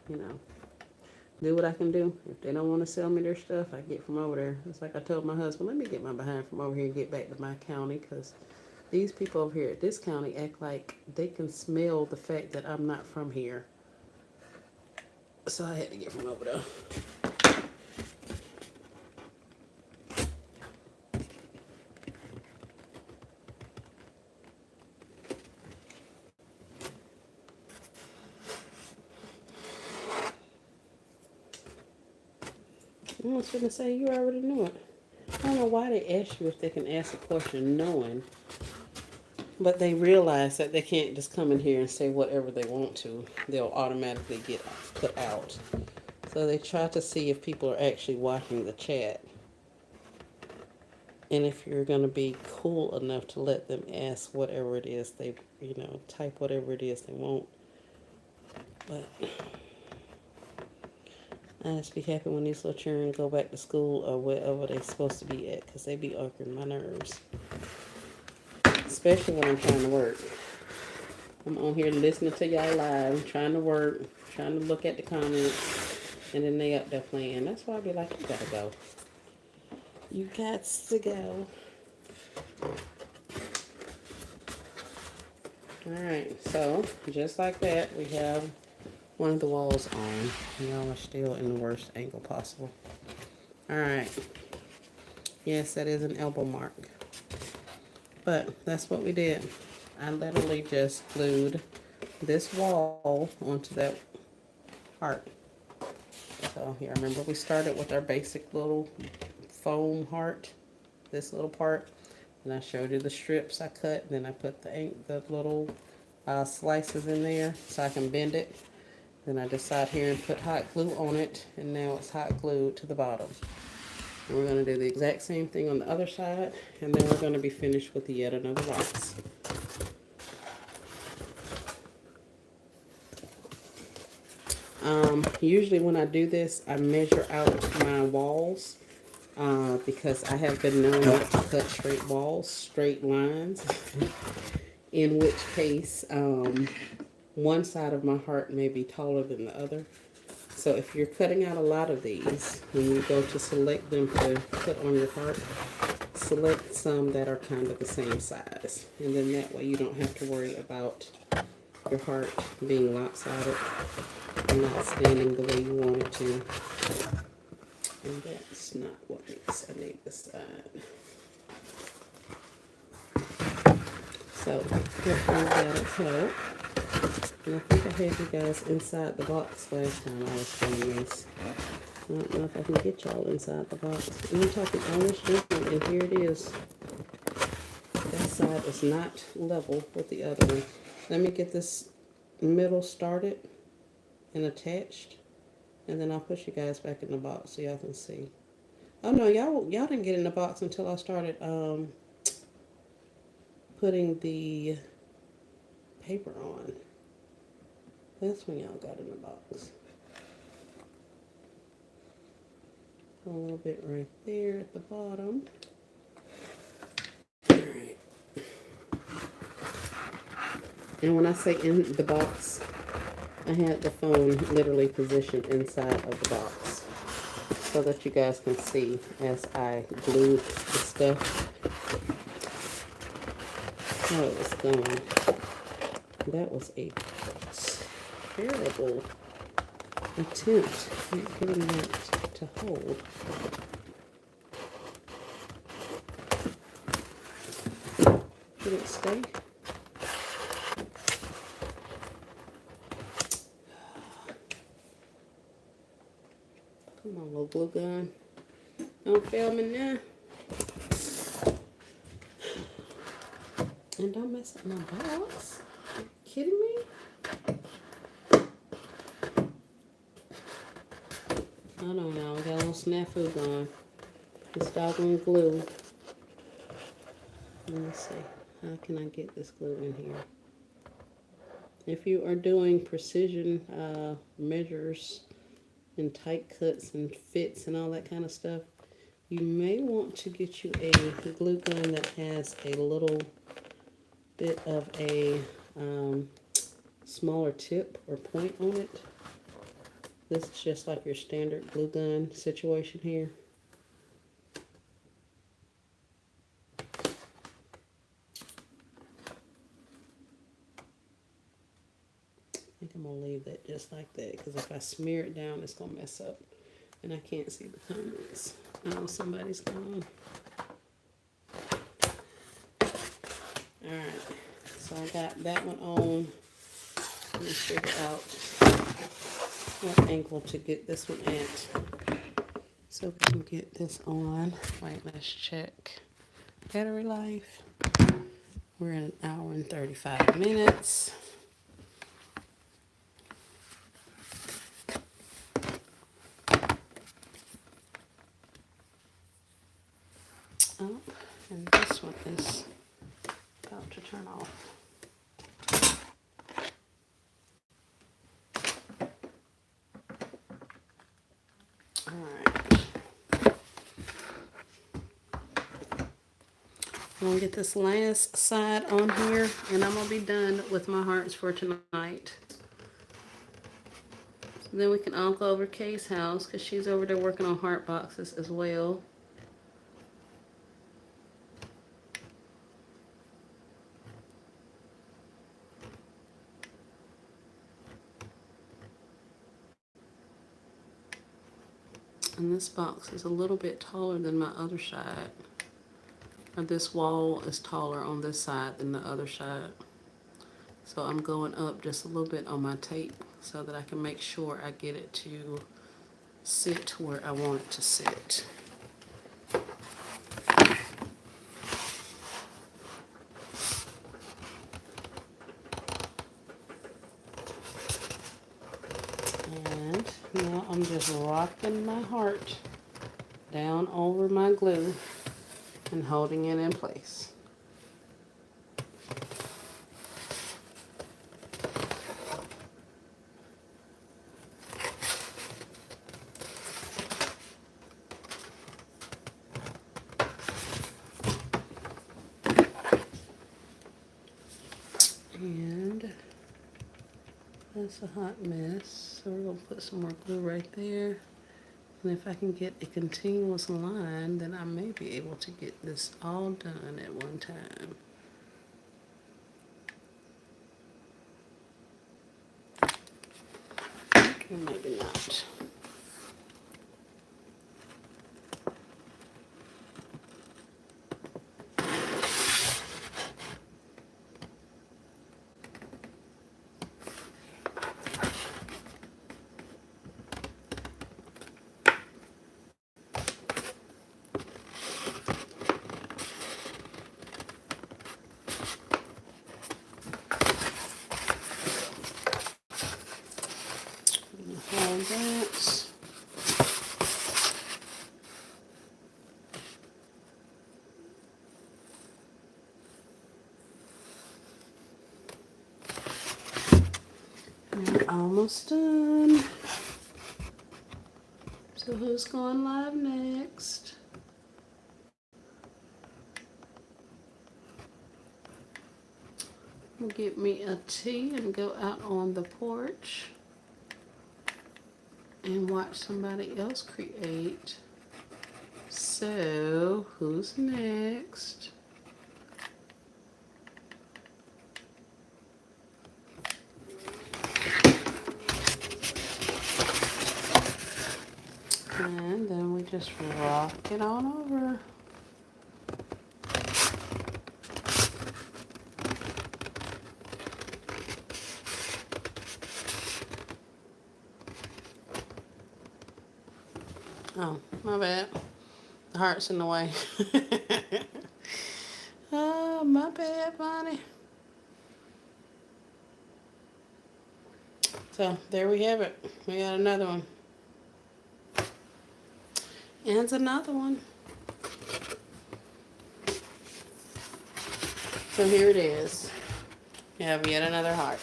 do what I can do. If they don't want to sell me their stuff, I get from over there. It's like I told my husband, let me get my behind from over here and get back to my county, because these people over here at this county act like they can smell the fact that I'm not from here. So I had to get from over there. I was going to say, you already knew it. I don't know why they ask you if they can ask a question knowing, but they realize that they can't just come in here and say whatever they want to. They'll automatically get put out. So they try to see if people are actually watching the chat. And if you're going to be cool enough to let them ask whatever it is they, type whatever it is they want. But I just be happy when these little children go back to school or wherever they're supposed to be at, because they be irking my nerves. Especially when I'm trying to work. I'm on here listening to y'all live, trying to work, trying to look at the comments, and then they up there playing. That's why I be like, you gotta go. You got to go. Alright, so just like that, we have one of the walls on. Y'all are still in the worst angle possible. Alright. Yes, that is an elbow mark. But that's what we did. I literally just glued this wall onto that heart. So here, remember we started with our basic little foam heart, this little part, and I showed you the strips I cut. Then I put the little slices in there so I can bend it. Then I just sat here and put hot glue on it, and now it's hot glued to the bottom. And we're going to do the exact same thing on the other side, and then we're going to be finished with yet another box. Usually when I do this, I measure out my walls because I have been known not to cut straight walls, straight lines, in which case one side of my heart may be taller than the other. So if you're cutting out a lot of these, when you go to select them to put on your heart, select some that are kind of the same size. And then that way you don't have to worry about your heart being lopsided and not standing the way you want it to. And that's not what makes I need this side. So, hopefully that'll help. And I think I had you guys inside the box last time I was doing this. I don't know if I can get y'all inside the box. And I'm talking almost different, and here it is. That side is not level with the other one. Let me get this middle started and attached, and then I'll push you guys back in the box so y'all can see. Oh no, y'all didn't get in the box until I started putting the paper on. That's when y'all got in the box. A little bit right there at the bottom. Alright. And when I say in the box, I had the phone literally positioned inside of the box so that you guys can see as I glued the stuff how it was going. That was a terrible attempt at getting that to hold. Did it stay? Come on, little glue gun. Don't fail me now. And don't mess up my box. Are you kidding me? I don't know. We got a little snafu going. This doggone glue. Let me see. How can I get this glue in here? If you are doing precision measures and tight cuts and fits and all that kind of stuff, you may want to get you a glue gun that has a little bit of a smaller tip or point on it. This is just like your standard glue gun situation here. I think I'm going to leave that just like that, because if I smear it down, it's going to mess up. And I can't see the comments. Oh, somebody's gone. Alright, so I got that one on. Let me figure out what angle to get this one at so we can get this on. Wait, let's check battery life. We're at 1 hour and 35 minutes. Oh, and this one is about to turn off. All right. I'm gonna get this last side on here, and I'm gonna be done with my hearts for tonight. So then we can all go over Kay's house because she's over there working on heart boxes as well. And this box is a little bit taller than my other side. Or this wall is taller on this side than the other side. So I'm going up just a little bit on my tape so that I can make sure I get it to sit where I want it to sit. And now I'm just rocking my heart down over my glue and holding it in place. And that's a hot mess, so we're going to put some more glue right there. And if I can get a continuous line, then I may be able to get this all done at one time. Maybe not. Hold that. We're almost done. So who's going live next? We'll get me a tea and go out on the porch and watch somebody else create. So who's next? And then we just rock it on over. Oh, my bad. The heart's in the way. Oh, my bad, Bonnie. So, there we have it. We got another one. And another one. So here it is. You have yet another heart.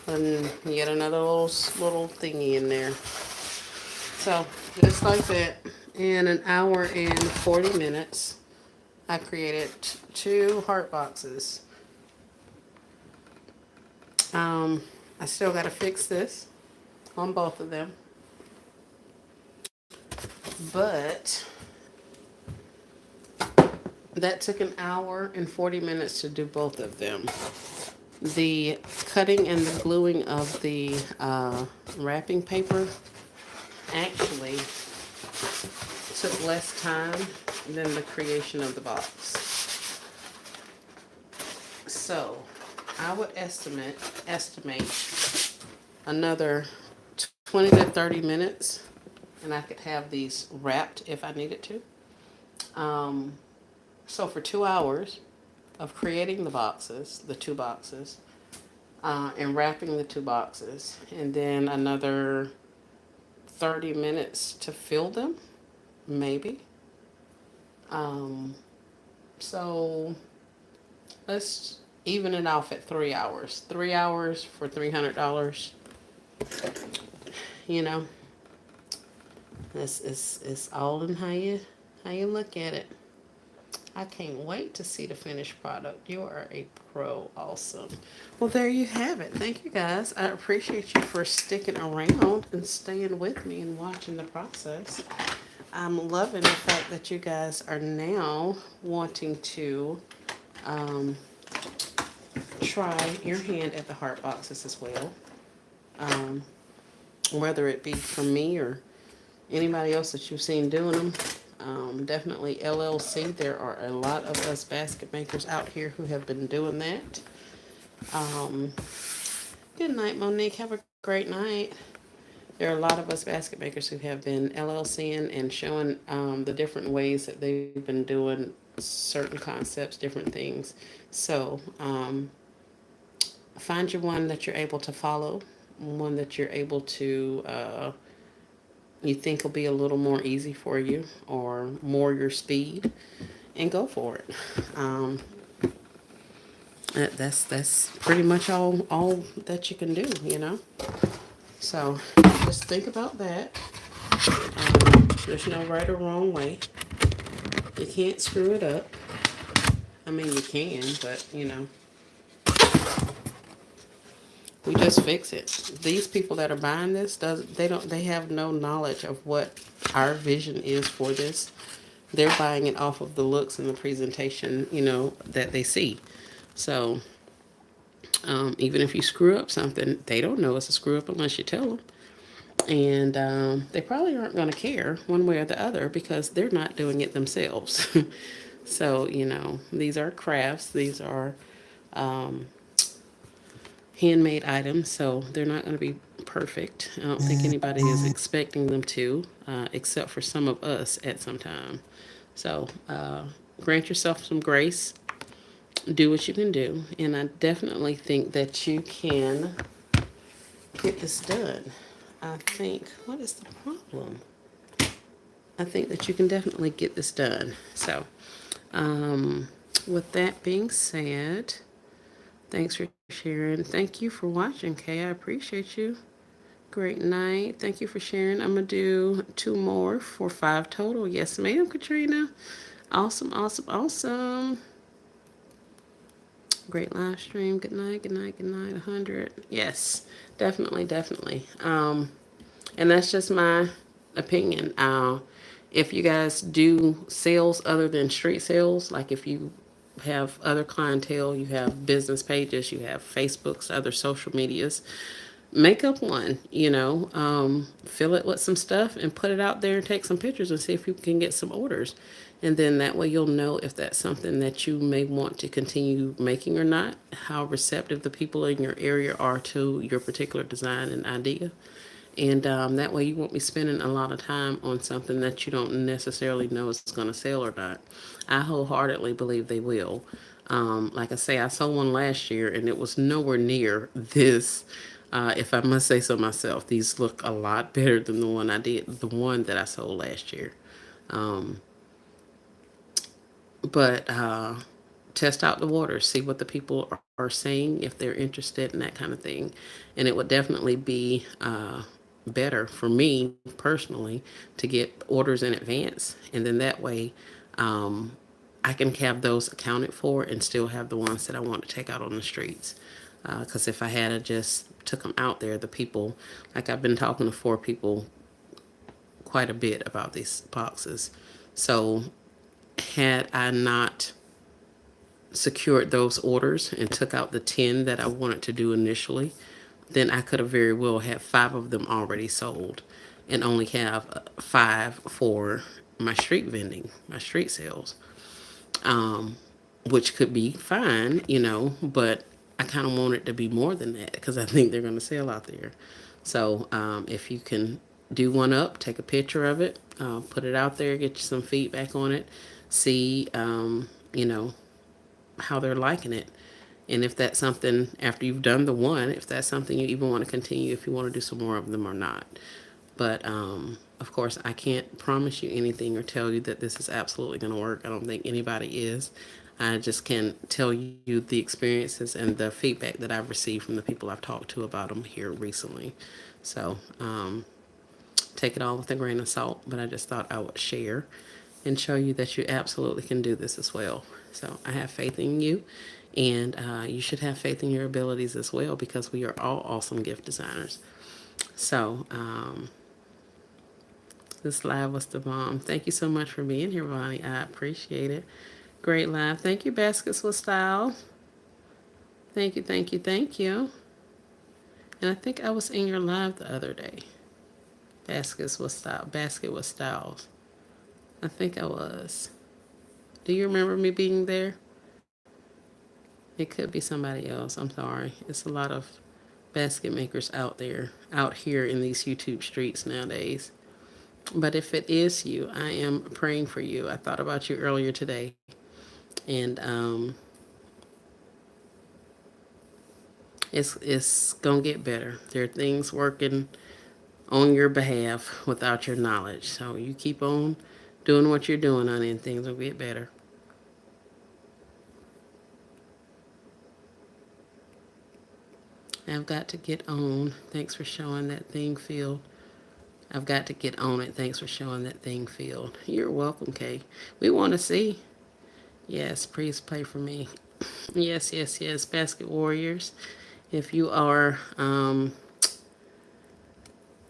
And yet another little thingy in there. So, just like that, in 1 hour and 40 minutes, I created 2 heart boxes. I still got to fix this on both of them. But that took 1 hour and 40 minutes to do both of them. The cutting and the gluing of the wrapping paper actually took less time than the creation of the box. So I would estimate another 20 to 30 minutes and I could have these wrapped if I needed to. Um, so for 2 hours of creating the two boxes, and wrapping the two boxes, and then another 30 minutes to fill them, maybe. Um, so let's even it off at 3 hours. 3 hours for $300. You know, it's all in how you look at it. I can't wait to see the finished product. You are a pro. Awesome. Well, there you have it. Thank you guys. I appreciate you for sticking around and staying with me and watching the process. I'm loving the fact that you guys are now wanting to um, try your hand at the heart boxes as well. Um, whether it be from me or anybody else that you've seen doing them. Definitely LLC. There are a lot of us basket makers out here who have been doing that. Um, Good night, Monique. Have a great night. There are a lot of us basket makers who have been LLCing and showing the different ways that they've been doing certain concepts, different things. So find your one that you're able to follow, one that you're able to you think will be a little more easy for you or more your speed, and go for it. Um, that's pretty much all that you can do, you know. So just think about that. There's no right or wrong way. You can't screw it up. I mean, you can, but you know, we just fix it. These people that are buying this they have no knowledge of what our vision is for this. They're buying it off of the looks and the presentation, you know, that they see. So even if you screw up something, they don't know it's a screw up unless you tell them. And they probably aren't going to care one way or the other because they're not doing it themselves. So, you know, these are crafts, these are um, handmade items, so they're not going to be perfect. I don't think anybody is expecting them to, except for some of us at some time. So, grant yourself some grace, do what you can do, and I definitely think that you can get this done. I think, what is the problem? I think that you can definitely get this done. So, with that being said, thanks for sharing. Thank you for watching, Kay. I appreciate you. Great night. Thank you for sharing. I'm going to do two more for 5 total. Yes, ma'am, Katrina. Awesome, awesome, awesome. Great live stream. Good night, good night, good night. 100. Yes, definitely, definitely. And that's just my opinion. If you guys do sales other than street sales, like if you have other clientele, you have business pages, you have Facebooks, other social medias, make up one, you know, fill it with some stuff and put it out there and take some pictures and see if you can get some orders. And then that way you'll know if that's something that you may want to continue making or not, how receptive the people in your area are to your particular design and idea. And that way you won't be spending a lot of time on something that you don't necessarily know is going to sell or not. I wholeheartedly believe they will. Like I say, I sold one last year and it was nowhere near this. If I must say so myself, these look a lot better than the one that I sold last year. Um, but test out the waters, see what the people are saying, if they're interested in that kind of thing. And it would definitely be better for me personally to get orders in advance. And then that way, um, I can have those accounted for and still have the ones that I want to take out on the streets. Because if I had just took them out there, the people, like I've been talking to 4 people quite a bit about these boxes. So had I not secured those orders and took out the 10 that I wanted to do initially, then I could have very well had 5 of them already sold and only have 5 for my street vending, my street sales, um, which could be fine, you know, but I kind of want it to be more than that because I think they're going to sell out there. So if you can do one up, take a picture of it, put it out there, get you some feedback on it, see, you know, how they're liking it. And if that's something, after you've done the one, if that's something you even want to continue, if you want to do some more of them or not. But of course, I can't promise you anything or tell you that this is absolutely going to work. I don't think anybody is. I just can tell you the experiences and the feedback that I've received from the people I've talked to about them here recently. So take it all with a grain of salt, but I just thought I would share and show you that you absolutely can do this as well. So I have faith in you, and you should have faith in your abilities as well, because we are all awesome gift designers. So this live was the bomb. Thank you so much for being here, Bonnie. I appreciate it. Great live. Thank you, Baskets with Style. Thank you, thank you, thank you. And I think I was in your live the other day. Baskets with Style. Basket with Styles. I think I was. Do you remember me being there? It could be somebody else. I'm sorry. It's a lot of basket makers out there, out here in these YouTube streets nowadays. But if it is you, I am praying for you. I thought about you earlier today. And it's gonna get better. There are things working on your behalf without your knowledge. So you keep on doing what you're doing, honey, and things will get better. I've got to get on. Thanks for showing that thing field. I've got to get on it. Thanks for showing that thing field. You're welcome, Kay. We want to see. Yes, please play for me. Yes, yes, yes. Basket Warriors. If you are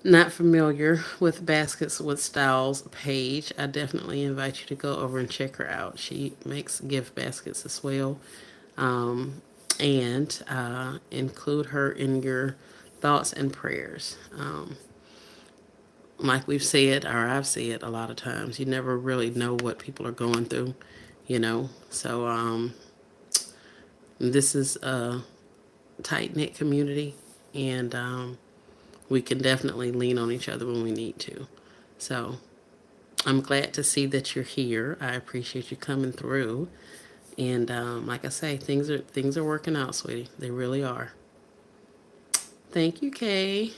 not familiar with Baskets with Styles page, I definitely invite you to go over and check her out. She makes gift baskets as well. And include her in your thoughts and prayers. Like we've said, or I've said a lot of times, you never really know what people are going through, you know. So this is a tight knit community, and we can definitely lean on each other when we need to. So I'm glad to see that you're here. I appreciate you coming through. And like I say, things are working out, sweetie. They really are. Thank you, Kay.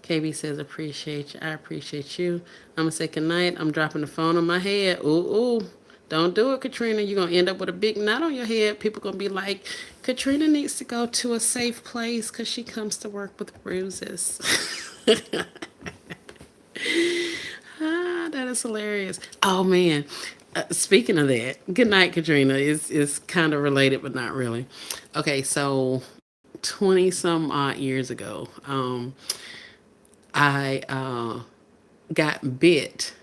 KB says, appreciate you. I appreciate you. I'm going to say goodnight. I'm dropping the phone on my head. Ooh, ooh. Don't do it, Katrina. You're going to end up with a big knot on your head. People going to be like, Katrina needs to go to a safe place because she comes to work with bruises. That is hilarious. Oh, man. Speaking of that, good night, Katrina. Is kind of related, but not really. Okay, so 20 some odd years ago, I got bit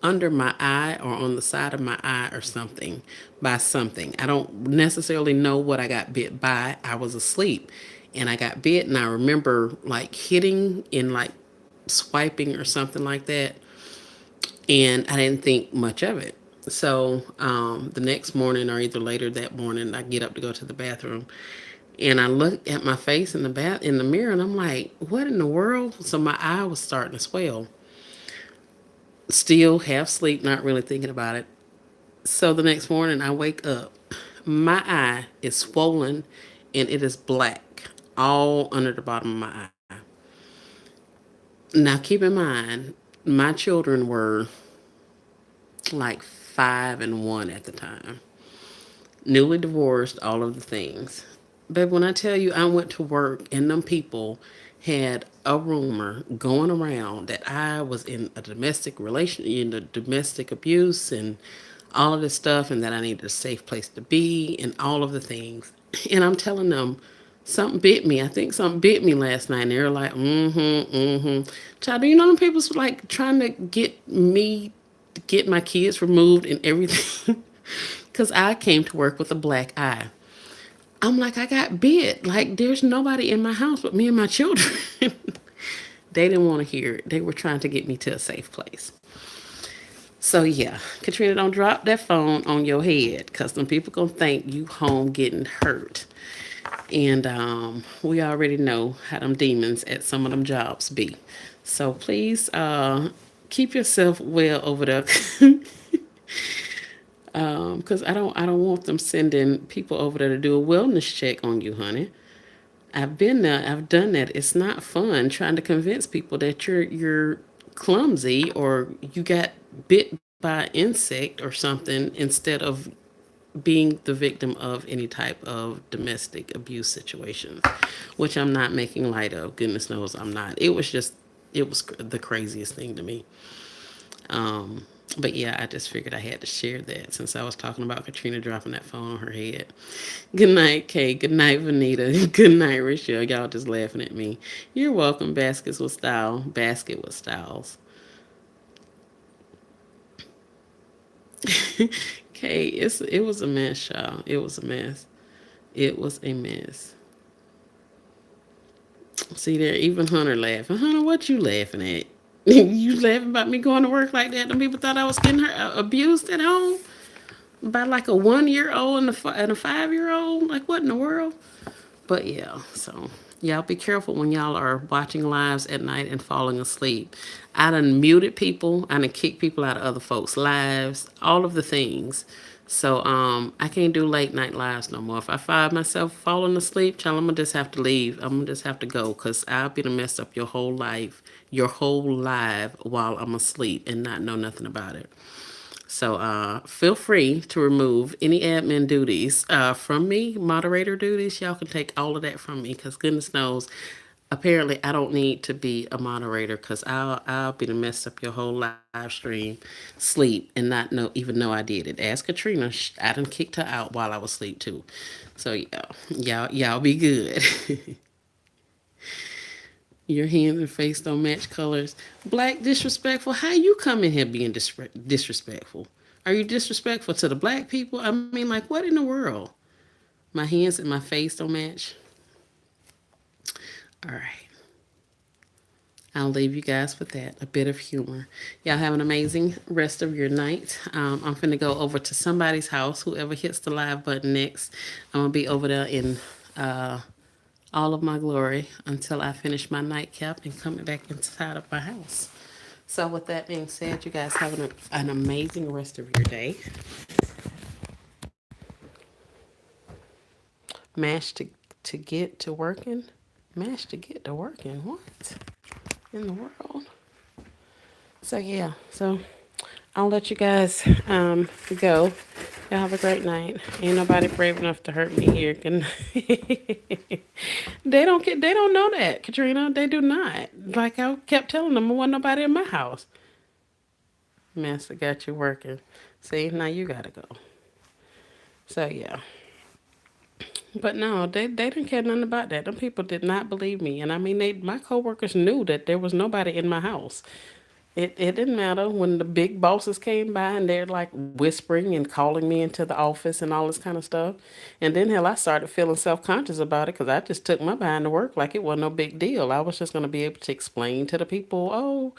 under my eye or on the side of my eye or something by something. I don't necessarily know what I got bit by. I was asleep and I got bit, and I remember like hitting and like swiping or something like that. And I didn't think much of it. So the next morning, or either later that morning, I get up to go to the bathroom, and I look at my face in the mirror, and I'm like, "What in the world?" So my eye was starting to swell. Still half asleep, not really thinking about it. So the next morning, I wake up. My eye is swollen, and it is black all under the bottom of my eye. Now, keep in mind, my children were like 5 and 1 at the time, newly divorced, all of the things. But when I tell you, I went to work and them people had a rumor going around that I was in a domestic relation, in the domestic abuse and all of this stuff, and that I needed a safe place to be and all of the things. And I'm telling them, something bit me. I think something bit me last night. And they were like, Child, do you know them people's like trying to get me to get my kids removed and everything? Because I came to work with a black eye. I'm like, I got bit. Like, there's nobody in my house but me and my children. They didn't want to hear it. They were trying to get me to a safe place. So, yeah, Katrina, don't drop that phone on your head, because some people going to think you home getting hurt. And we already know how them demons at some of them jobs be. So please keep yourself well over there. Because I don't want them sending people over there to do a wellness check on you, honey. I've been there. I've done that. It's not fun trying to convince people that you're clumsy or you got bit by an insect or something instead of being the victim of any type of domestic abuse situations, which I'm not making light of. Goodness knows I'm not. It was the craziest thing to me. Um, but yeah, I just figured I had to share that since I was talking about Katrina dropping that phone on her head. Good night, Kay. Good night, Vanita. Good night, Rachel. Y'all just laughing at me. You're welcome, Baskets with Style. Basket with Styles. Kay, it was a mess, y'all. It was a mess. It was a mess. See there, even Hunter laughing. Hunter, what you laughing at? You laughing about me going to work like that? And people thought I was getting her abused at home by like a 1 year old and a 5 year old. Like what in the world? But yeah, so y'all be careful when y'all are watching lives at night and falling asleep. I done muted people. I done kicked people out of other folks' lives. All of the things. So I can't do late night lives no more. If I find myself falling asleep, child, I'm gonna just have to leave. I'm gonna just have to go because I'll be to mess up your whole life while I'm asleep and not know nothing about it. So feel free to remove any admin duties from me, moderator duties. Y'all can take all of that from me because goodness knows, apparently I don't need to be a moderator because I'll be to mess up your whole live stream, sleep, and not even know I did it. Ask Katrina, I done kicked her out while I was asleep too. So yeah, y'all be good. Your hands and face don't match colors. Black disrespectful. How you come in here being disrespectful? Are you disrespectful to the black people? I mean, like, what in the world? My hands and my face don't match. All right. I'll leave you guys with that. A bit of humor. Y'all have an amazing rest of your night. I'm finna go over to somebody's house. Whoever hits the live button next, I'm gonna be over there in uh, all of my glory until I finish my nightcap and come back inside of my house. So, with that being said, you guys have an amazing rest of your day. Mash to get to working. Mash to get to working. What in the world? So yeah. So I'll let you guys go. Y'all have a great night. Ain't nobody brave enough to hurt me here. They don't know that, Katrina. They do not. Like I kept telling them, there wasn't nobody in my house. Master got you working. See, now you gotta go. So yeah. But no, they didn't care nothing about that. Them people did not believe me. And I mean my coworkers knew that there was nobody in my house. It didn't matter when the big bosses came by and they're like whispering and calling me into the office and all this kind of stuff. And then hell, I started feeling self conscious about it because I just took my behind to work like it wasn't no big deal. I was just going to be able to explain to the people, oh,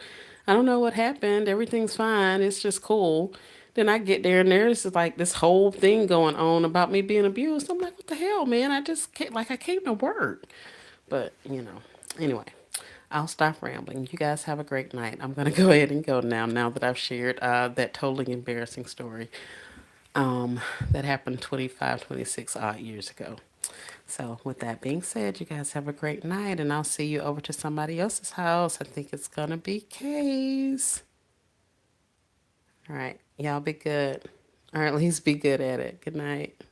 I don't know what happened. Everything's fine. It's just cool. Then I get there and there's like this whole thing going on about me being abused. I'm like, what the hell, man? I just can't, like I came to work. But, anyway, I'll stop rambling. You guys have a great night. I'm going to go ahead and go now that I've shared that totally embarrassing story that happened 25, 26 odd years ago. So, with that being said, you guys have a great night, and I'll see you over to somebody else's house. I think it's going to be Kay's. All right. Y'all be good. Or at least be good at it. Good night.